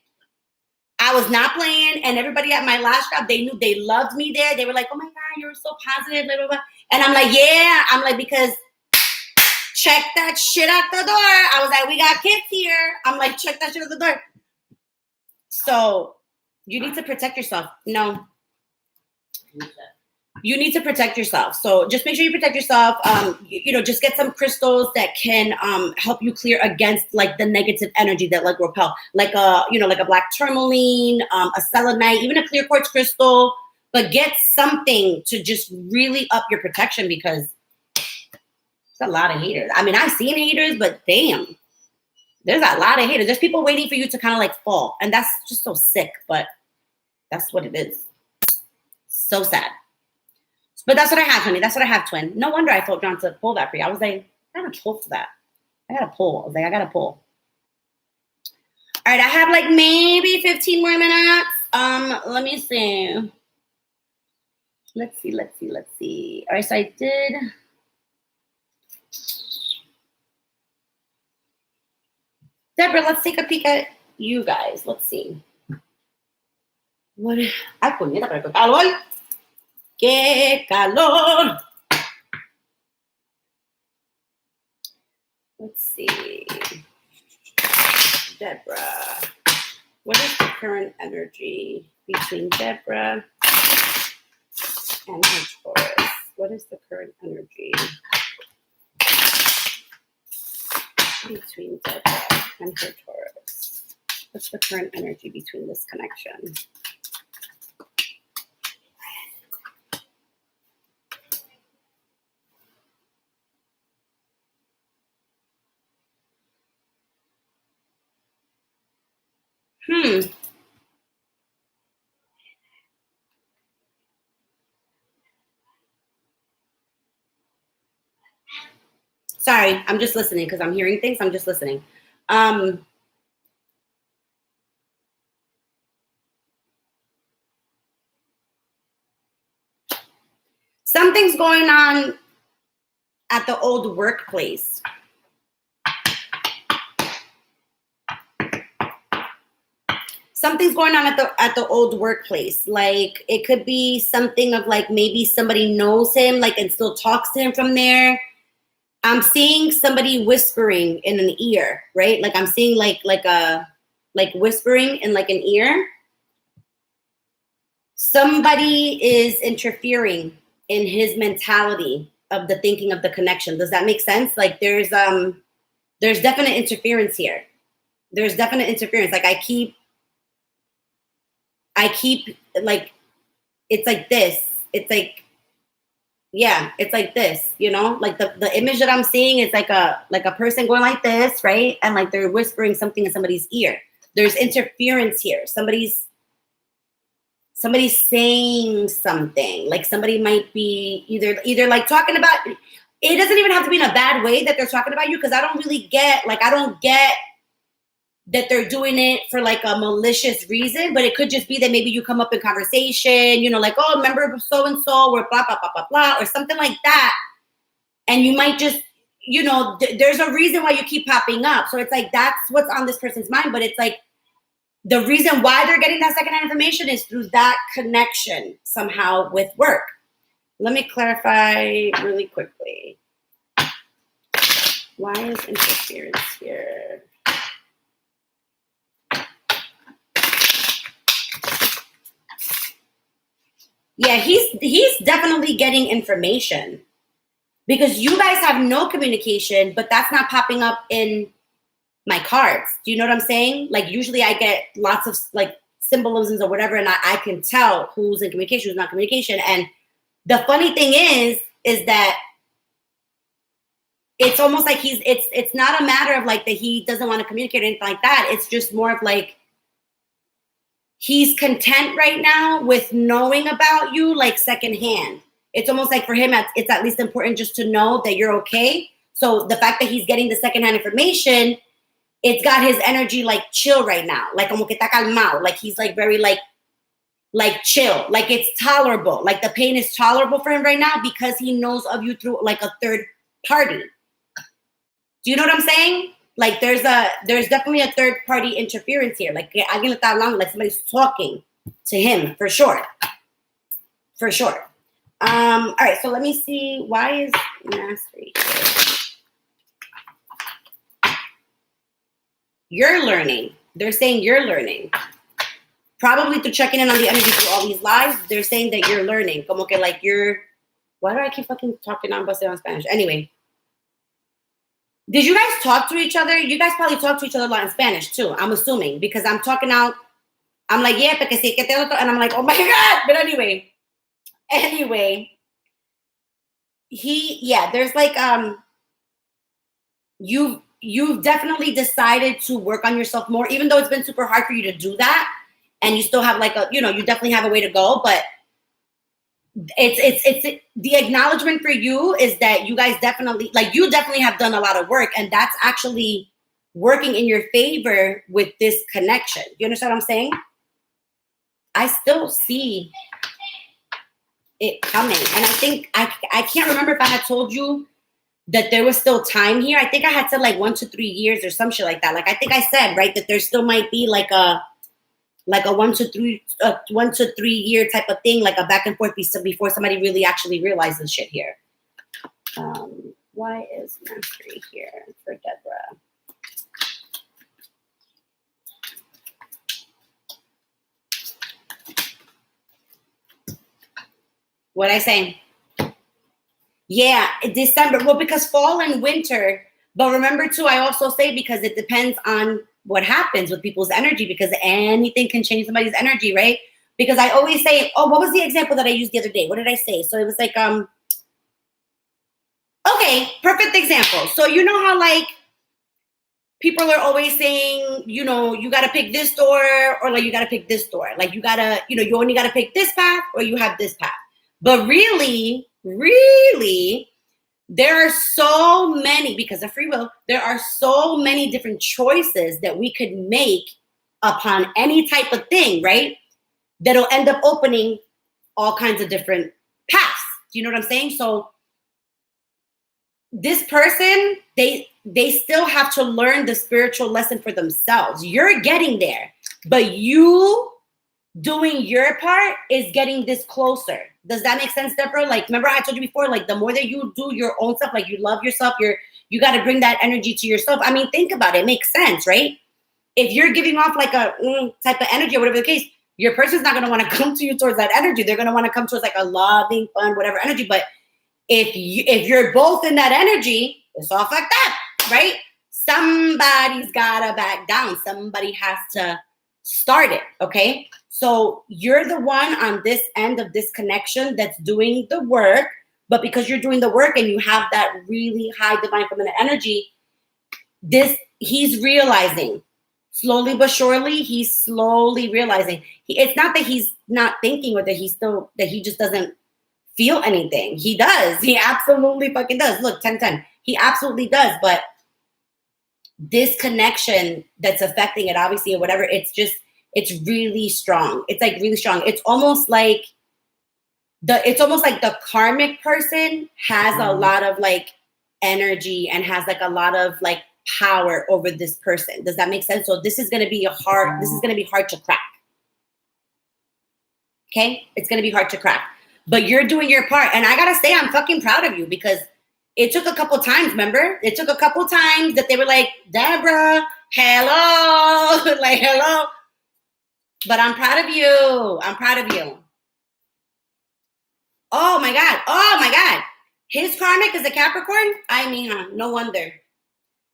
And everybody at my last job, they knew, they loved me there. They were like, oh my God, you're so positive, blah, blah, blah. And I'm like, yeah. I'm like, because check that shit at the door. I was like, we got kids here. I'm like, check that shit at the door. So you need to protect yourself. No. You need to protect yourself. So just make sure you protect yourself. You know, just get some crystals that can help you clear against like the negative energy that like repel, like you know, like a black tourmaline, a selenite, even a clear quartz crystal. But get something to just really up your protection, because there's a lot of haters. I mean, I've seen haters, but damn, there's a lot of haters. There's people waiting for you to kind of like fall, and that's just so sick. But that's what it is. So sad. But that's what I have, honey. That's what I have, twin. No wonder I felt drawn to pull that for you. I was like, I gotta pull for that. I gotta pull. I gotta pull. All right, I have like maybe 15 more minutes. Let me see. Let's see. All right, so I did. Deborah, let's take a peek at you guys. Let's see. What? Ay, puñeta, pero qué calor. ¡Qué calor! Let's see. Deborah. What is the current energy between Deborah and her Taurus? What is the current energy between Deborah and her Taurus? What's the current energy between this connection? Sorry, I'm just listening because I'm hearing things. I'm just listening. Something's going on at the old workplace. Something's going on at the old workplace. Like it could be something of like maybe somebody knows him, like and still talks to him from there. I'm seeing somebody whispering in an ear, right? Like I'm seeing like whispering in like an ear. Somebody is interfering in his mentality of the thinking of the connection. Does that make sense? Like there's definite interference here. There's definite interference. Like I keep like it's like this. It's like yeah, it's like this, you know, like the image that I'm seeing is like a person going like this, right? And like they're whispering something in somebody's ear. There's interference here. Somebody's saying something. Like somebody might be either like talking about. It doesn't even have to be in a bad way that they're talking about you, because I don't get that they're doing it for like a malicious reason, but it could just be that maybe you come up in conversation, you know, like, oh, remember so-and-so or blah, blah, blah, blah, blah, or something like that. And you might just, you know, there's a reason why you keep popping up. So it's like, that's what's on this person's mind. But it's like, the reason why they're getting that secondhand information is through that connection somehow with work. Let me clarify really quickly. Why is interference here? Yeah, he's definitely getting information because you guys have no communication, but that's not popping up in my cards. Do you know what I'm saying? Like usually I get lots of like symbolisms or whatever, and I can tell who's in communication, who's not communication. And the funny thing is that it's almost like it's not a matter of like that he doesn't want to communicate or anything like that. It's just more of like he's content right now with knowing about you like secondhand. It's almost like for him, it's at least important just to know that you're okay. So the fact that he's getting the secondhand information, it's got his energy like chill right now. Like como que está calmado. Like he's like very like chill. Like it's tolerable. Like the pain is tolerable for him right now because he knows of you through like a third party. Do you know what I'm saying? Like there's definitely a third party interference here. Like alguien le está hablando, like somebody's talking to him for sure. For sure. All right, so let me see. Why is mastery here? You're learning. They're saying you're learning. Probably through checking in on the energy through all these lives, they're saying that you're learning. Como que like you're, why do I keep fucking talking on Spanish? Anyway. Did you guys talk to each other? You guys probably talk to each other a lot in Spanish too, I'm assuming, because I'm talking out. I'm like, yeah, porque sí, que te lo, and I'm like, oh my God. But anyway, there's like, you've definitely decided to work on yourself more, even though it's been super hard for you to do that. And you still have like you definitely have a way to go, but it's the acknowledgement for you is that you guys definitely have done a lot of work, and that's actually working in your favor with this connection. You understand what I'm saying? I still see it coming, and I think I can't remember if I had told you that there was still time here. I think I had said like 1 to 3 years or some shit like that. Like I think I said right that there still might be like a 1 to 3 year type of thing, like a back and forth before somebody really actually realizes shit here. Why is mastery here for What'd I say? Yeah, December. Well, because fall and winter. But remember, too, I also say because it depends on what happens with people's energy, because anything can change somebody's energy, right? Because I always say, oh, what was the example that I used the other day? What did I say? So it was like, okay, perfect example. So you know how like people are always saying, you know, you got to pick this door or like you got to pick this door. Like you got to, you know, you only got to pick this path or you have this path. But really, there are so many, because of free will, there are so many different choices that we could make upon any type of thing, right? That'll end up opening all kinds of different paths. Do you know what I'm saying? So this person, they still have to learn the spiritual lesson for themselves. You're getting there, but you doing your part is getting this closer. Does that make sense, Deborah? Like, remember I told you before, like the more that you do your own stuff, like you love yourself, you got to bring that energy to yourself. I mean, think about it. It makes sense, right? If you're giving off like a type of energy or whatever the case, your person's not going to want to come to you towards that energy. They're going to want to come towards like a loving, fun, whatever energy. But if you're both in that energy, it's off like that, right? Somebody's got to back down. Somebody has to start it, okay? So you're the one on this end of this connection that's doing the work, but because you're doing the work and you have that really high divine feminine energy, he's realizing slowly but surely, he's slowly realizing. It's not that he's not thinking or that he just doesn't feel anything. He does. He absolutely fucking does. Look, 10-10. He absolutely does. But this connection that's affecting it, obviously, or whatever, it's really strong. It's like really strong. It's almost like the karmic person has a lot of like energy and has like a lot of like power over this person. Does that make sense? So this is going to be hard to crack. Okay? It's going to be hard to crack. But you're doing your part. And I got to say, I'm fucking proud of you, because it took a couple times, remember? It took a couple times that they were like, Deborah, hello. Like, hello. But I'm proud of you. I'm proud of you. Oh my God. Oh my God. His karmic is a Capricorn? I mean, no wonder.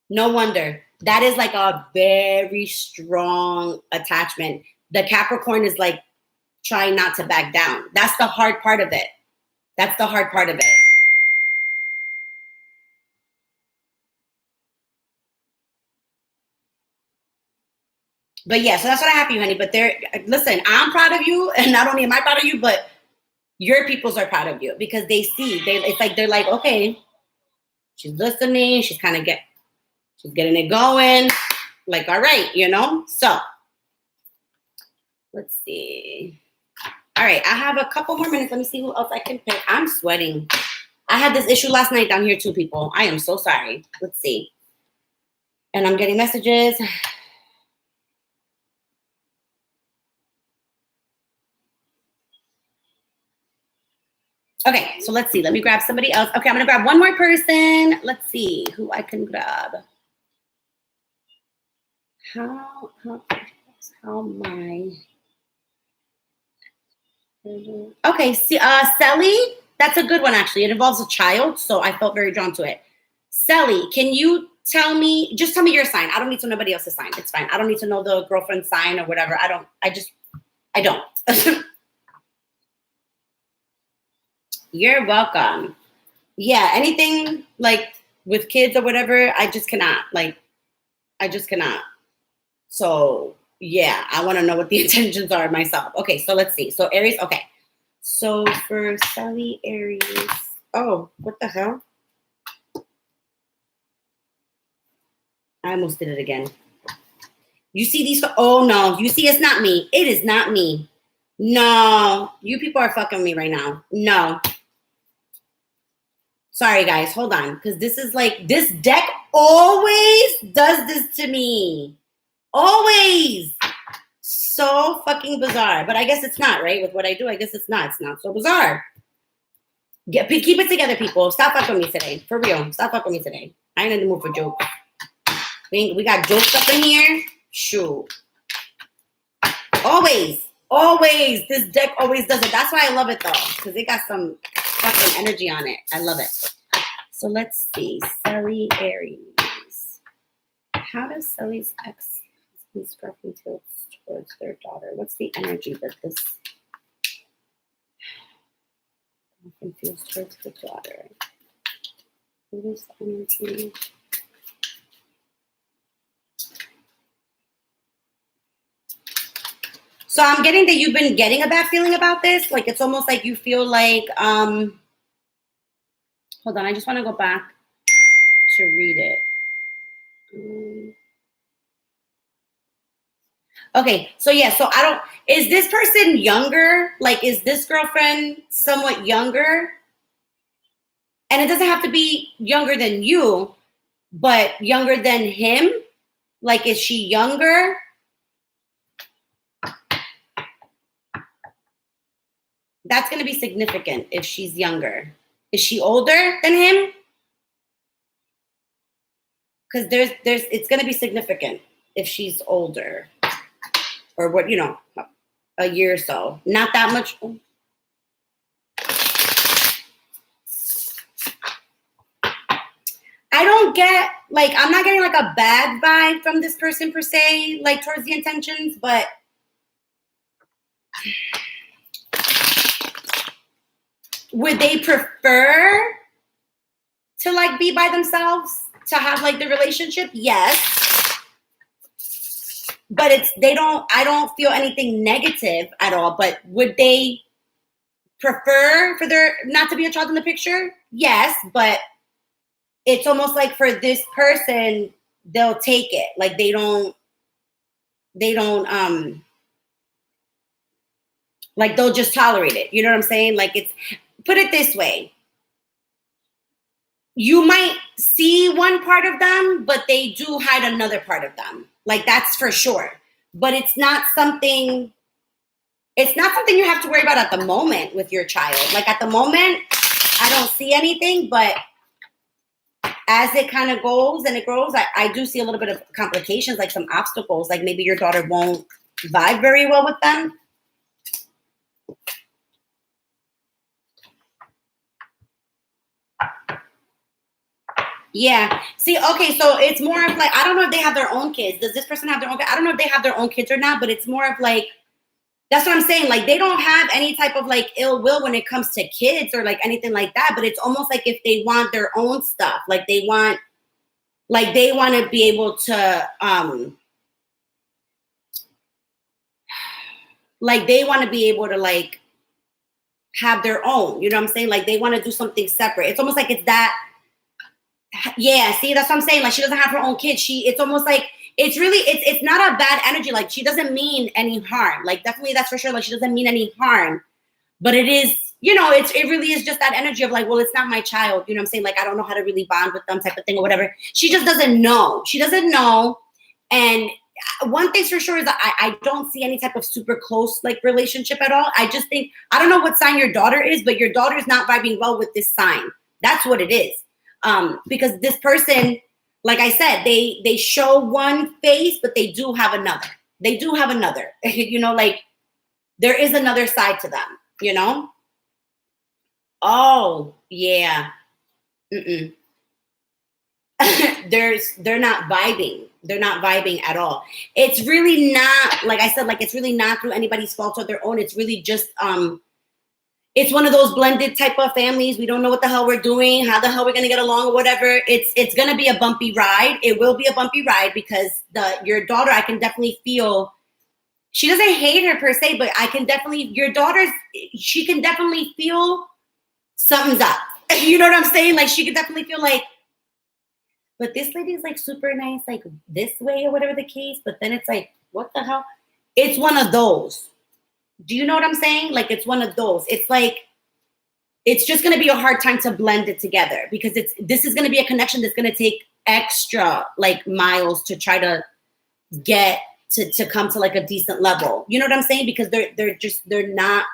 No wonder. That is like a very strong attachment. The Capricorn is like trying not to back down. That's the hard part of it. That's the hard part of it. But yeah, so that's what I have for you, honey. But listen, I'm proud of you. And not only am I proud of you, but your peoples are proud of you, because they see, it's like, they're like, okay, she's listening. She's getting it going. Like, all right, you know? So let's see. All right, I have a couple more minutes. Let me see who else I can pick. I'm sweating. I had this issue last night down here too, people. I am so sorry. Let's see. And I'm getting messages. Okay, so let's see. Let me grab somebody else. Okay, I'm going to grab one more person. Let's see who I can grab. How my... Okay, see, Sally, that's a good one, actually. It involves a child, so I felt very drawn to it. Sally, can you tell me your sign? I don't need to know nobody else's sign. It's fine. I don't need to know the girlfriend's sign or whatever. I don't. You're welcome. Yeah, anything like with kids or whatever, I just cannot. So yeah, I want to know what the intentions are myself. Okay, so let's see. So Aries, okay. So for Sally, Aries. Oh, what the hell? I almost did it again. You see these? Oh no, you see, it's not me. It is not me. No, you people are fucking me right now. No. Sorry, guys. Hold on. Because this is like, this deck always does this to me. Always. So fucking bizarre. But I guess it's not, right? With what I do, I guess it's not. It's not so bizarre. Keep it together, people. Stop fucking with me today. For real. Stop fucking with me today. I ain't in the mood for jokes. We got jokes up in here. Shoot. Always. Always. This deck always does it. That's why I love it though, because it got some fucking energy on it. I love it. So let's see. Sally Aries. How does Sally's ex-husband's girlfriend feel towards their daughter? What's the energy that this girlfriend feels towards the daughter? What is the energy? So I'm getting that you've been getting a bad feeling about this. Like it's almost like you feel like, hold on, I just want to go back to read it. Okay, so yeah, so is this person younger? Like, is this girlfriend somewhat younger? And it doesn't have to be younger than you, but younger than him? Like, is she younger? That's going to be significant if she's younger. Is she older than him? Because it's going to be significant if she's older. Or what, a year or so. Not that much. I don't get, like, I'm not getting like a bad vibe from this person per se, like towards the intentions, but would they prefer to like be by themselves, to have like the relationship? Yes. But I don't feel anything negative at all, but would they prefer for there not to be a child in the picture? Yes, but it's almost like for this person, they'll take it. Like they don't, like they'll just tolerate it. You know what I'm saying? Like put it this way. You might see one part of them, but they do hide another part of them. Like that's for sure. But it's not something you have to worry about at the moment with your child. Like at the moment, I don't see anything, but as it kind of goes and it grows, I do see a little bit of complications, like some obstacles, like maybe your daughter won't vibe very well with them. Yeah. See, okay, so it's more of like, I don't know if they have their own kids. Does this person have their own kids? I don't know if they have their own kids or not, but it's more of like, that's what I'm saying. Like, they don't have any type of like ill will when it comes to kids or like anything like that. But it's almost like if they want their own stuff, like they want to be able to, like they want to be able to like have their own, you know what I'm saying? Like they want to do something separate. It's almost like it's that. Yeah, see, that's what I'm saying. Like she doesn't have her own kids. It's almost like it's not a bad energy. Like she doesn't mean any harm. Like definitely that's for sure. Like she doesn't mean any harm. But it is, it really is just that energy of like, well, it's not my child. You know what I'm saying? Like I don't know how to really bond with them type of thing or whatever. She just doesn't know. She doesn't know. And one thing's for sure is that I don't see any type of super close like relationship at all. I just think, I don't know what sign your daughter is, but your daughter's not vibing well with this sign. That's what it is. Because this person, like I said, they show one face, but they do have another. They do have another, like there is another side to them, Oh, yeah. They're not vibing. They're not vibing at all. It's really not, like I said, like it's really not through anybody's fault or their own. It's really just, it's one of those blended type of families. We don't know what the hell we're doing, how the hell we're going to get along or whatever. It's going to be a bumpy ride. It will be a bumpy ride because your daughter, I can definitely feel, she doesn't hate her per se, but she can definitely feel something's up. You know what I'm saying? Like she could definitely feel like, but this lady is like super nice, like this way or whatever the case. But then it's like, what the hell? It's one of those. Do you know what I'm saying? Like it's one of those. It's like, it's just going to be a hard time to blend it together because this is going to be a connection that's going to take extra like miles to try to get to come to like a decent level. You know what I'm saying? Because they're not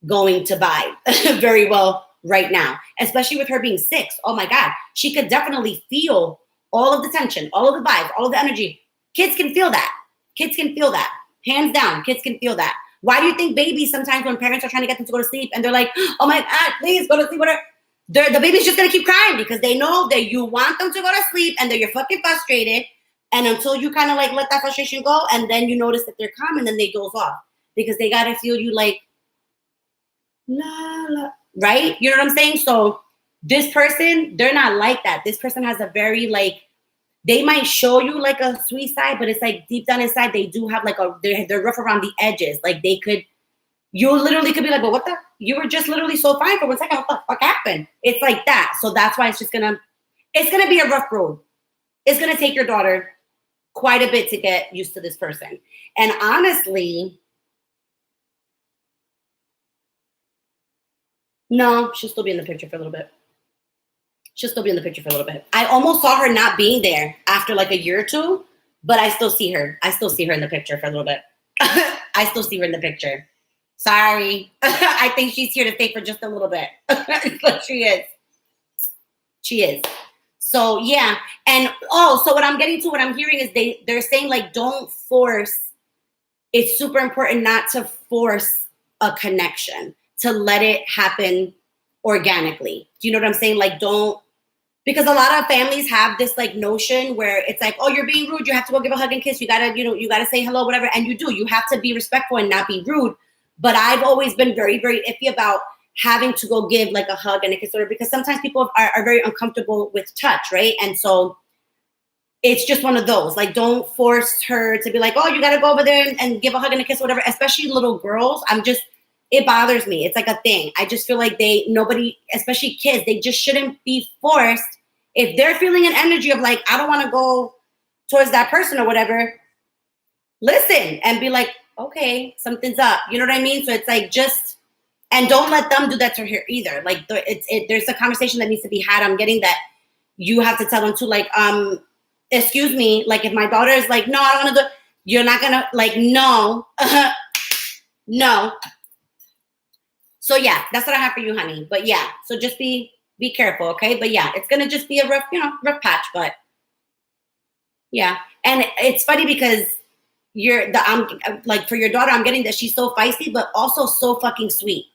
going to vibe very well right now, especially with her being 6. Oh my God. She could definitely feel all of the tension, all of the vibes, all of the energy. Kids can feel that. Kids can feel that. Hands down, kids can feel that. Why do you think babies sometimes when parents are trying to get them to go to sleep and they're like, oh my God, please go to sleep, whatever. The baby's just going to keep crying because they know that you want them to go to sleep and that you're fucking frustrated. And until you kind of like let that frustration go, and then you notice that they're calm, and then they doze off because they got to feel you like, la, la, right? You know what I'm saying? So this person, they're not like that. This person has a very like, they might show you like a sweet side, but it's like deep down inside, they do have like they're rough around the edges. Like they could, you literally could be like, but what the, you were just literally so fine for 1 second. What the fuck happened? It's like that. So that's why it's just it's gonna be a rough road. It's gonna take your daughter quite a bit to get used to this person. And honestly, no, she'll still be in the picture for a little bit. She'll still be in the picture for a little bit. I almost saw her not being there after like a year or two, but I still see her. I still see her in the picture for a little bit. I still see her in the picture. Sorry. I think she's here to stay for just a little bit. But she is. She is. So yeah. And so what I'm getting to, what I'm hearing is they're saying like, don't force. It's super important not to force a connection, to let it happen organically. Do you know what I'm saying? Like, don't, because a lot of families have this like notion where it's like, oh, you're being rude, you have to go give a hug and kiss, you gotta, you gotta say hello, whatever. And you have to be respectful and not be rude. But I've always been very, very iffy about having to go give like a hug and a kiss, because sometimes people are very uncomfortable with touch, right? And so it's just one of those, like, don't force her to be like, oh, you gotta go over there and give a hug and a kiss, whatever, especially little girls. It bothers me. It's like a thing. I just feel like nobody, especially kids, they just shouldn't be forced. If they're feeling an energy of like, I don't want to go towards that person or whatever, listen and be like, okay, something's up. You know what I mean? So it's like and don't let them do that to her either. Like there's a conversation that needs to be had. I'm getting that you have to tell them to like, excuse me, like if my daughter is like, no, I don't want to do, you're not going to like, no, no. So yeah, that's what I have for you, honey. But yeah, so just be careful, okay? But yeah, it's gonna just be a rough patch. But yeah, and it's funny because I'm like, for your daughter, I'm getting that she's so feisty, but also so fucking sweet.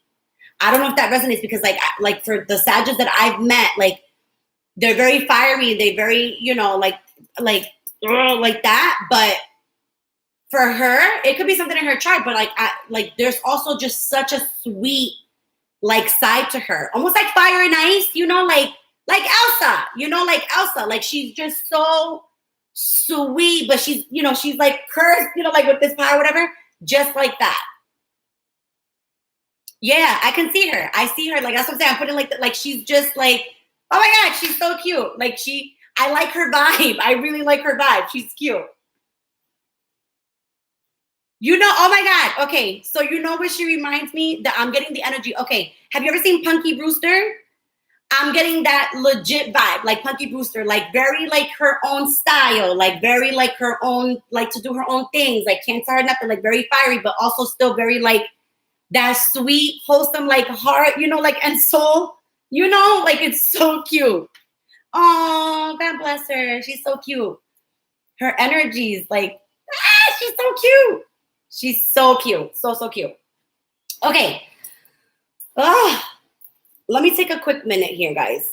I don't know if that resonates because like for the Sages that I've met, like they're very fiery, they very like that, but. For her, it could be something in her chart, but like there's also just such a sweet like side to her, almost like fire and ice, like Elsa, like Elsa, like she's just so sweet, but she's she's like cursed, like with this power, whatever, just like that. Yeah, I can see her. I see her. Like that's what I'm saying. I'm putting like she's just like, oh my God, she's so cute. Like I like her vibe. I really like her vibe. She's cute. Oh my God. Okay. So what she reminds me, that I'm getting the energy. Okay. Have you ever seen Punky Brewster? I'm getting that legit vibe, like Punky Brewster, like very like her own style, like very like her own, like to do her own things, like can't tell her nothing, like very fiery, but also still very like that sweet, wholesome, like heart, like, and soul, like it's so cute. Oh, God bless her. She's so cute. Her energy is like, she's so cute. She's so cute. So, so cute. Okay. Let me take a quick minute here, guys.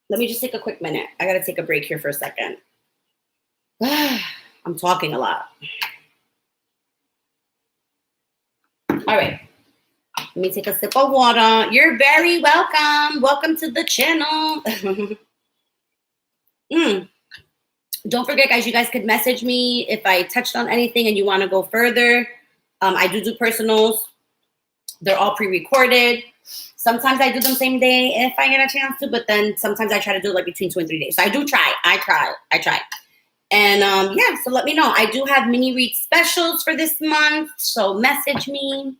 Let me just take a quick minute. I got to take a break here for a second. I'm talking a lot. All right. Let me take a sip of water. You're very welcome. Welcome to the channel. Don't forget, guys, you guys could message me if I touched on anything and you want to go further. I do personals. They're all pre-recorded. Sometimes I do them same day if I get a chance to, but then sometimes I try to do like between 2 and 3 days. So I do try. I try. And yeah, so let me know. I do have mini read specials for this month. So message me.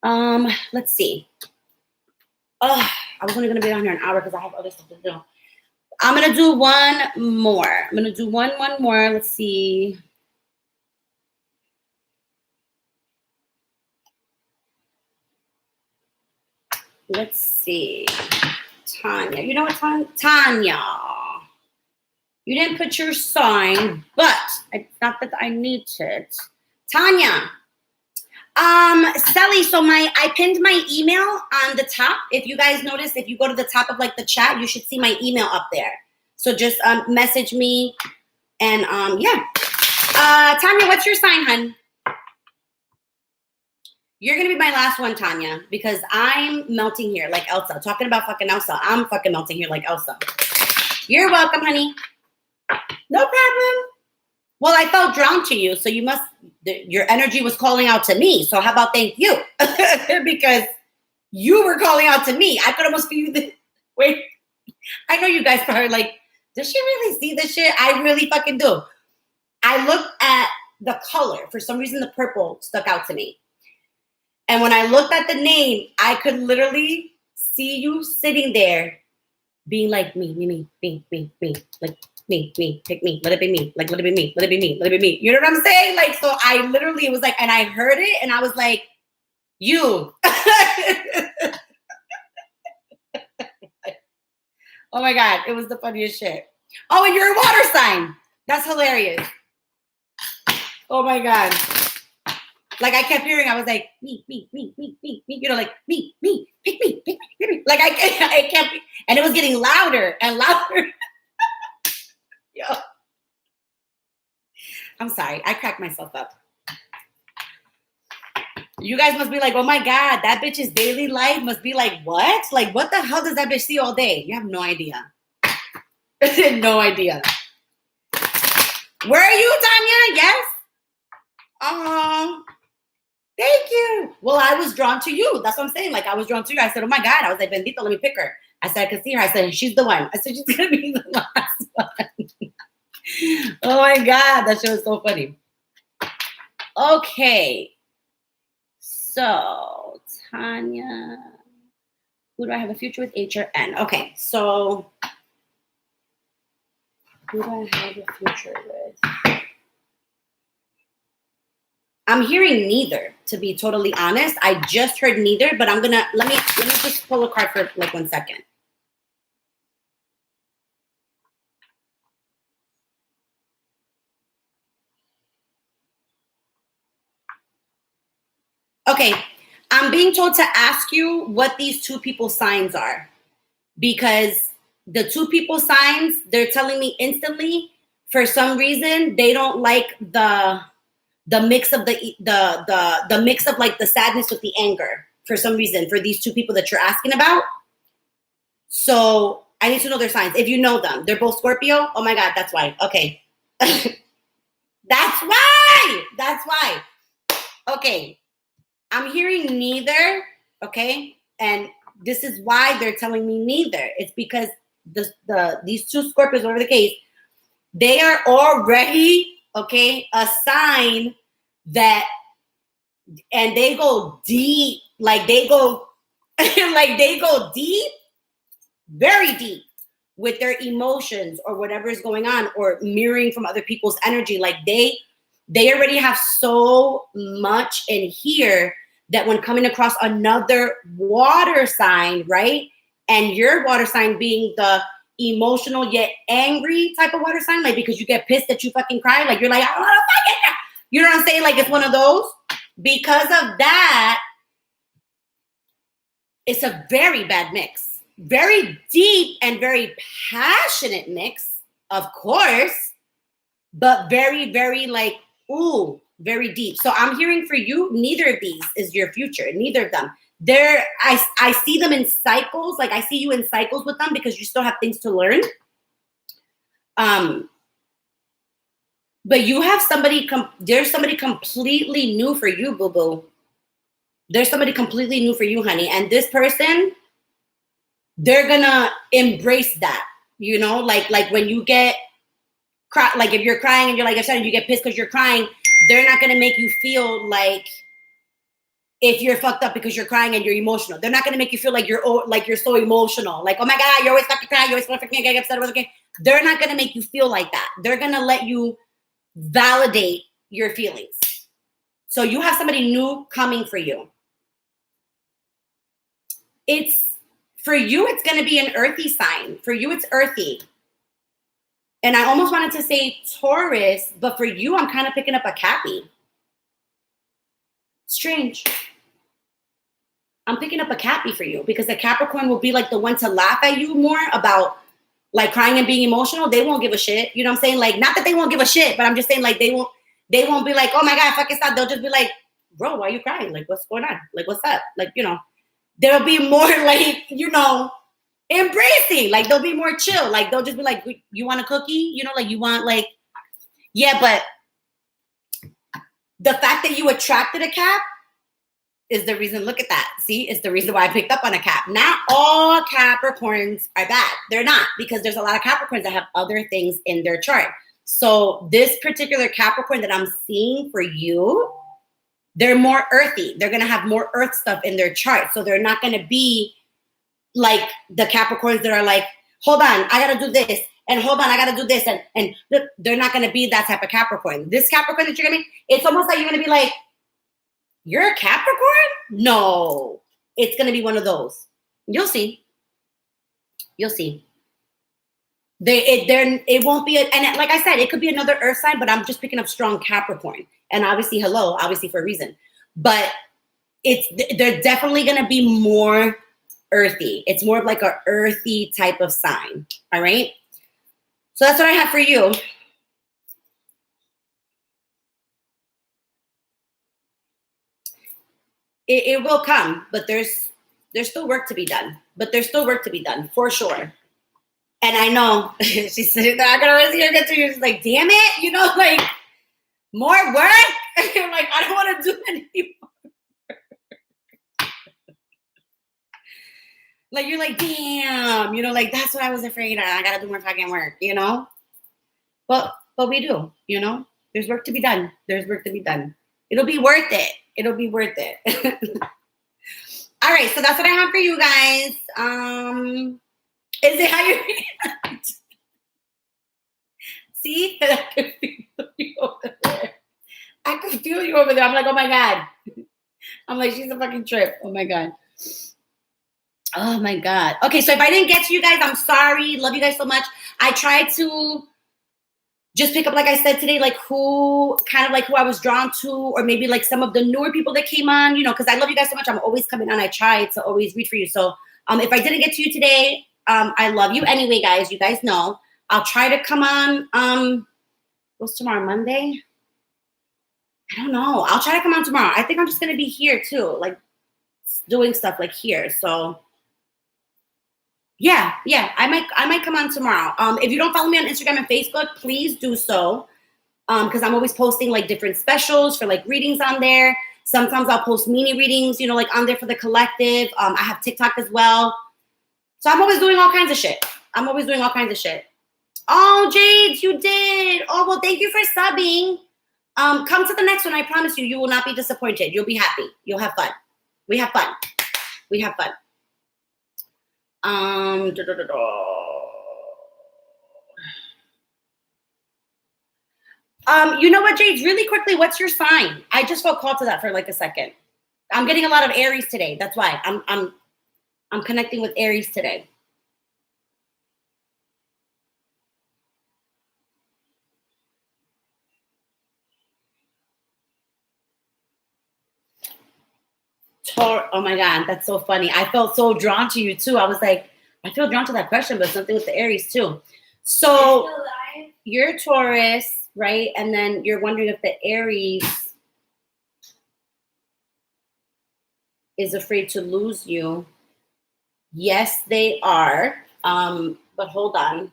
Let's see. I was only going to be on here an hour because I have other stuff to do. I'm going to do one more. One more. Let's see. Let's see. Tanya. You know what, Tanya? You didn't put your sign, but it's not that I need it. Tanya, Sally, so I pinned my email on the top. If you guys notice, if you go to the top of like the chat, you should see my email up there. So just message me and yeah. Tanya, what's your sign, hun? You're gonna be my last one, Tanya, because I'm melting here like Elsa. Talking about fucking Elsa, I'm fucking melting here like Elsa. You're welcome, honey. No problem. Well, I felt drawn to you, so your energy was calling out to me. So how about thank you? Because you were calling out to me. I could almost feel the wait. I know you guys are like, does she really see this shit? I really fucking do. I looked at the color. For some reason, the purple stuck out to me. And when I looked at the name, I could literally see you sitting there being like, me, like, me, pick me, let it be me, like, let it be me, let it be me, let it be me. You know what I'm saying? Like, so I literally was like, and I heard it, and I was like, you. Oh my God, it was the funniest shit. Oh, and you're a water sign. That's hilarious. Oh my God. Like I kept hearing, I was like, me, you know, like me, pick me. Like I kept, and it was getting louder and louder. Yo. I'm sorry, I cracked myself up. You guys must be like, oh my God, that bitch's daily life must be like, what? Like, what the hell does that bitch see all day? You have no idea. No idea. Where are you, Tanya? Yes? Thank you. Well, I was drawn to you. That's what I'm saying. Like, I was drawn to you. I said, oh my God. I was like, Bendito, let me pick her. I said, I could see her. I said, she's the one. I said, she's going to be the last one. Oh my God. That shit was so funny. Okay. So, Tanya. Who do I have a future with? H or N? Okay. So, who do I have a future with? I'm hearing neither, to be totally honest. I just heard neither, but I'm gonna let me just pull a card for like 1 second. Okay, I'm being told to ask you what these two people signs are, because the two people signs, they're telling me instantly, for some reason, they don't like the mix of the mix of like the sadness with the anger for some reason for these two people that you're asking about. So I need to know their signs. If you know them, they're both Scorpio. Oh my God, that's why. Okay. That's why. That's why. Okay. I'm hearing neither. Okay. And this is why they're telling me neither. It's because these two Scorpios, whatever the case, they are already, okay, a sign that, and they go deep, like they go, like they go deep, very deep with their emotions or whatever is going on, or mirroring from other people's energy. Like they already have so much in here that when coming across another water sign, right? And your water sign being the emotional yet angry type of water sign, like because you get pissed that you fucking cry, like you're like, I don't want to fucking, you know what I'm saying? Like it's one of those. Because of that, it's a very bad mix. Very deep and very passionate mix, of course, but very, very like, ooh, very deep. So I'm hearing for you, neither of these is your future. Neither of them. I see them in cycles. Like I see you in cycles with them because you still have things to learn. But you have somebody, there's somebody completely new for you, boo-boo. There's somebody completely new for you, honey. And this person, they're gonna embrace that, you know, like when you get like if you're crying and you're like upset and you get pissed because you're crying, they're not gonna make you feel like if you're fucked up because you're crying and you're emotional. They're not gonna make you feel like you're so emotional, like, oh my God, you're always fucking crying, you always fucking get upset. Okay, they're not gonna make you feel like that. They're gonna let you validate your feelings. So you have somebody new coming for you. It's for you, it's going to be an earthy sign. For you, it's earthy. And I almost wanted to say Taurus, but for you, I'm kind of picking up a Cappy. Strange. I'm picking up a Cappy for you because the Capricorn will be like the one to laugh at you more about like crying and being emotional. They won't give a shit. You know what I'm saying? Like, not that they won't give a shit, but I'm just saying like they won't be like, oh my God, fucking stop. They'll just be like, bro, why are you crying? Like, what's going on? Like, what's up? Like, you know, there'll be more like, you know, embracing. Like, they'll be more chill. Like, they'll just be like, you want a cookie? You know, like you want like, yeah, but the fact that you attracted a Cap is the reason. Look at that. See, it's the reason why I picked up on a Cap. Not all Capricorns are bad. They're not, because there's a lot of Capricorns that have other things in their chart. So this particular Capricorn that I'm seeing for you, they're more earthy. They're going to have more earth stuff in their chart. So they're not going to be like the Capricorns that are like, hold on, I got to do this. And hold on, I got to do this. And they're not going to be that type of Capricorn. This Capricorn that you're going to be, it's almost like you're going to be like, you're a Capricorn? No, it's going to be one of those. You'll see. You'll see. It won't be, and like I said, it could be another earth sign, but I'm just picking up strong Capricorn. And obviously, obviously for a reason. But they're definitely going to be more earthy. It's more of like an earthy type of sign. All right? So that's what I have for you. It will come, but there's still work to be done. But there's still work to be done, for sure. And I know she's sitting there, I can already see her get to you. She's like, damn it, you know, like, more work? I'm like, I don't want to do it anymore. Like, you're like, damn, you know, like, that's what I was afraid of. I got to do more fucking work, you know? But we do, you know? There's work to be done. There's work to be done. It'll be worth it. It'll be worth it. All right, so that's what I have for you guys. Is it how you react? See? I can feel you over there. I can feel you over there. I'm like, oh my God. I'm like, she's a fucking trip. Oh my God. Oh my God. Okay, so if I didn't get to you guys, I'm sorry. Love you guys so much. I tried to just pick up, like I said today, like who I was drawn to, or maybe like some of the newer people that came on, you know, because I love you guys so much. I'm always coming on. I try to always read for you. So if I didn't get to you today, I love you anyway, guys. You guys know. I'll try to come on. What's tomorrow? Monday? I don't know. I'll try to come on tomorrow. I think I'm just gonna be here too, like doing stuff like here. So yeah, I might come on tomorrow. If you don't follow me on Instagram and Facebook, please do so. Because I'm always posting like different specials for like readings on there. Sometimes I'll post mini readings, you know, like on there for the collective. I have TikTok as well. So I'm always doing all kinds of shit. Oh, Jade, you did. Oh, well, thank you for subbing. Come to the next one. I promise you, you will not be disappointed. You'll be happy. You'll have fun. We have fun. You know what, Jade? Really quickly, what's your sign? I just felt called to that for like a second. I'm getting a lot of Aries today. That's why I'm connecting with Aries today. Oh my God, that's so funny. I felt so drawn to you too. I was like, I feel drawn to that question, but something with the Aries too. So you're Taurus, right? And then you're wondering if the Aries is afraid to lose you. Yes, they are. But hold on.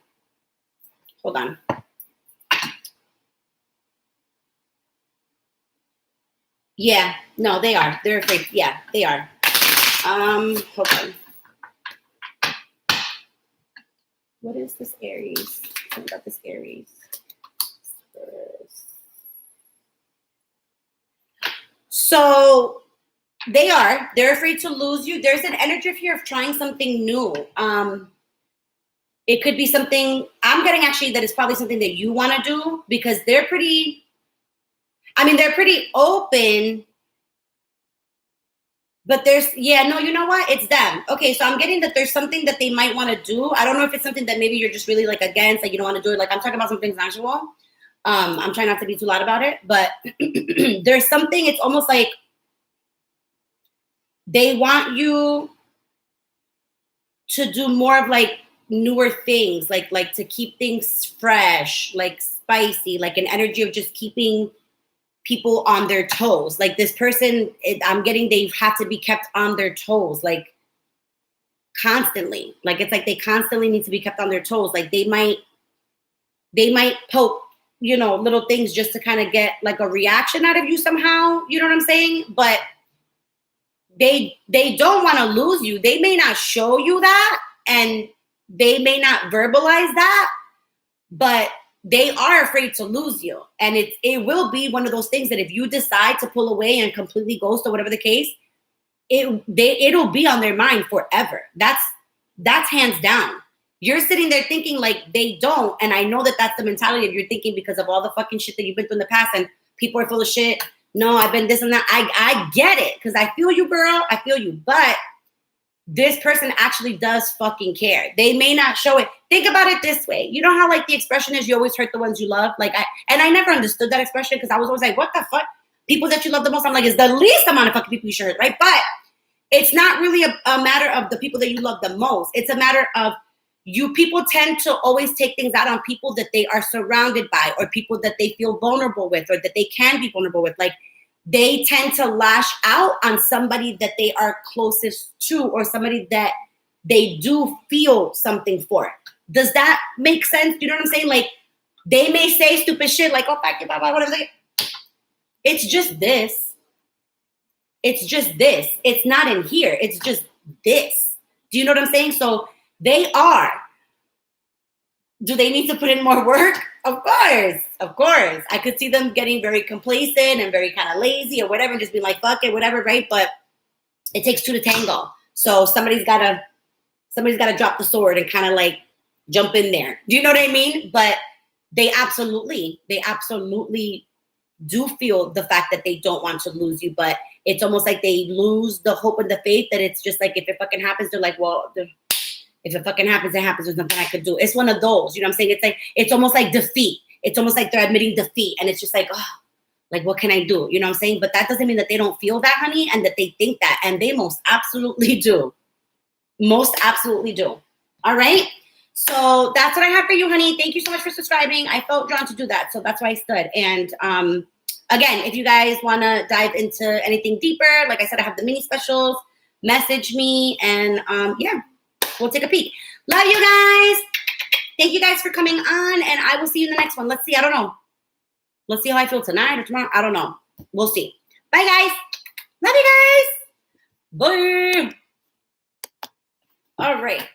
Yeah, no, they are. They're afraid. Yeah, they are. Hold on. What is this Aries? Tell me about this Aries. So they're afraid to lose you. There's an energy here of trying something new. It could be something, I'm getting actually that it's probably something that you want to do, because they're pretty open, but you know what? It's them. Okay, so I'm getting that there's something that they might want to do. I don't know if it's something that maybe you're just really like against, like you don't want to do it. Like I'm talking about something sexual. I'm trying not to be too loud about it, but there's something, it's almost like they want you to do more of like newer things, like to keep things fresh, like spicy, like an energy of just keeping people on their toes. Like this person, I'm getting, they have to be kept on their toes, like constantly. Like it's like they constantly need to be kept on their toes. Like they might poke, you know, little things just to kind of get like a reaction out of you somehow. You know what I'm saying? But they don't want to lose you. They may not show you that, and they may not verbalize that, but they are afraid to lose you. And it will be one of those things that if you decide to pull away and completely ghost or whatever the case, it'll be on their mind forever. That's hands down. You're sitting there thinking like they don't, and I know that that's the mentality that you're thinking because of all the fucking shit that you've been through in the past, and people are full of shit. No, I've been this and that. I get it, because I feel you, girl. I feel you. But this person actually does fucking care. They may not show it. Think about it this way. You know how like the expression is you always hurt the ones you love? Like I never understood that expression, because I was always like, what the fuck? People that you love the most, I'm like, it's the least amount of fucking people you should hurt, right? But it's not really a matter of the people that you love the most. It's a matter of people tend to always take things out on people that they are surrounded by, or people that they feel vulnerable with, or that they can be vulnerable with. Like they tend to lash out on somebody that they are closest to, or somebody that they do feel something for. Does that make sense? You know what I'm saying? Like they may say stupid shit like, oh, fuck you, blah, blah, whatever. It's just this. It's just this. It's not in here. It's just this. Do you know what I'm saying? So they are. Do they need to put in more work? Of course. Of course. I could see them getting very complacent and very kind of lazy or whatever, and just being like, fuck it, whatever, right? But it takes two to tango. So somebody's gotta drop the sword and kind of like jump in there. Do you know what I mean? But they absolutely do feel the fact that they don't want to lose you, but it's almost like they lose the hope and the faith that it's just like, if it fucking happens, they're like, well, if it fucking happens, it happens. There's nothing I could do. It's one of those, you know what I'm saying? It's like, it's almost like defeat. It's almost like they're admitting defeat. And it's just like, oh, like, what can I do? You know what I'm saying? But that doesn't mean that they don't feel that, honey, and that they think that. And they most absolutely do. Most absolutely do. All right? So that's what I have for you, honey. Thank you so much for subscribing. I felt drawn to do that. So that's why I stood. And again, if you guys want to dive into anything deeper, like I said, I have the mini specials. Message me. And yeah. We'll take a peek. Love you guys. Thank you guys for coming on, and I will see you in the next one. Let's see. I don't know. Let's see how I feel tonight or tomorrow. I don't know. We'll see. Bye, guys. Love you guys. Bye. All right.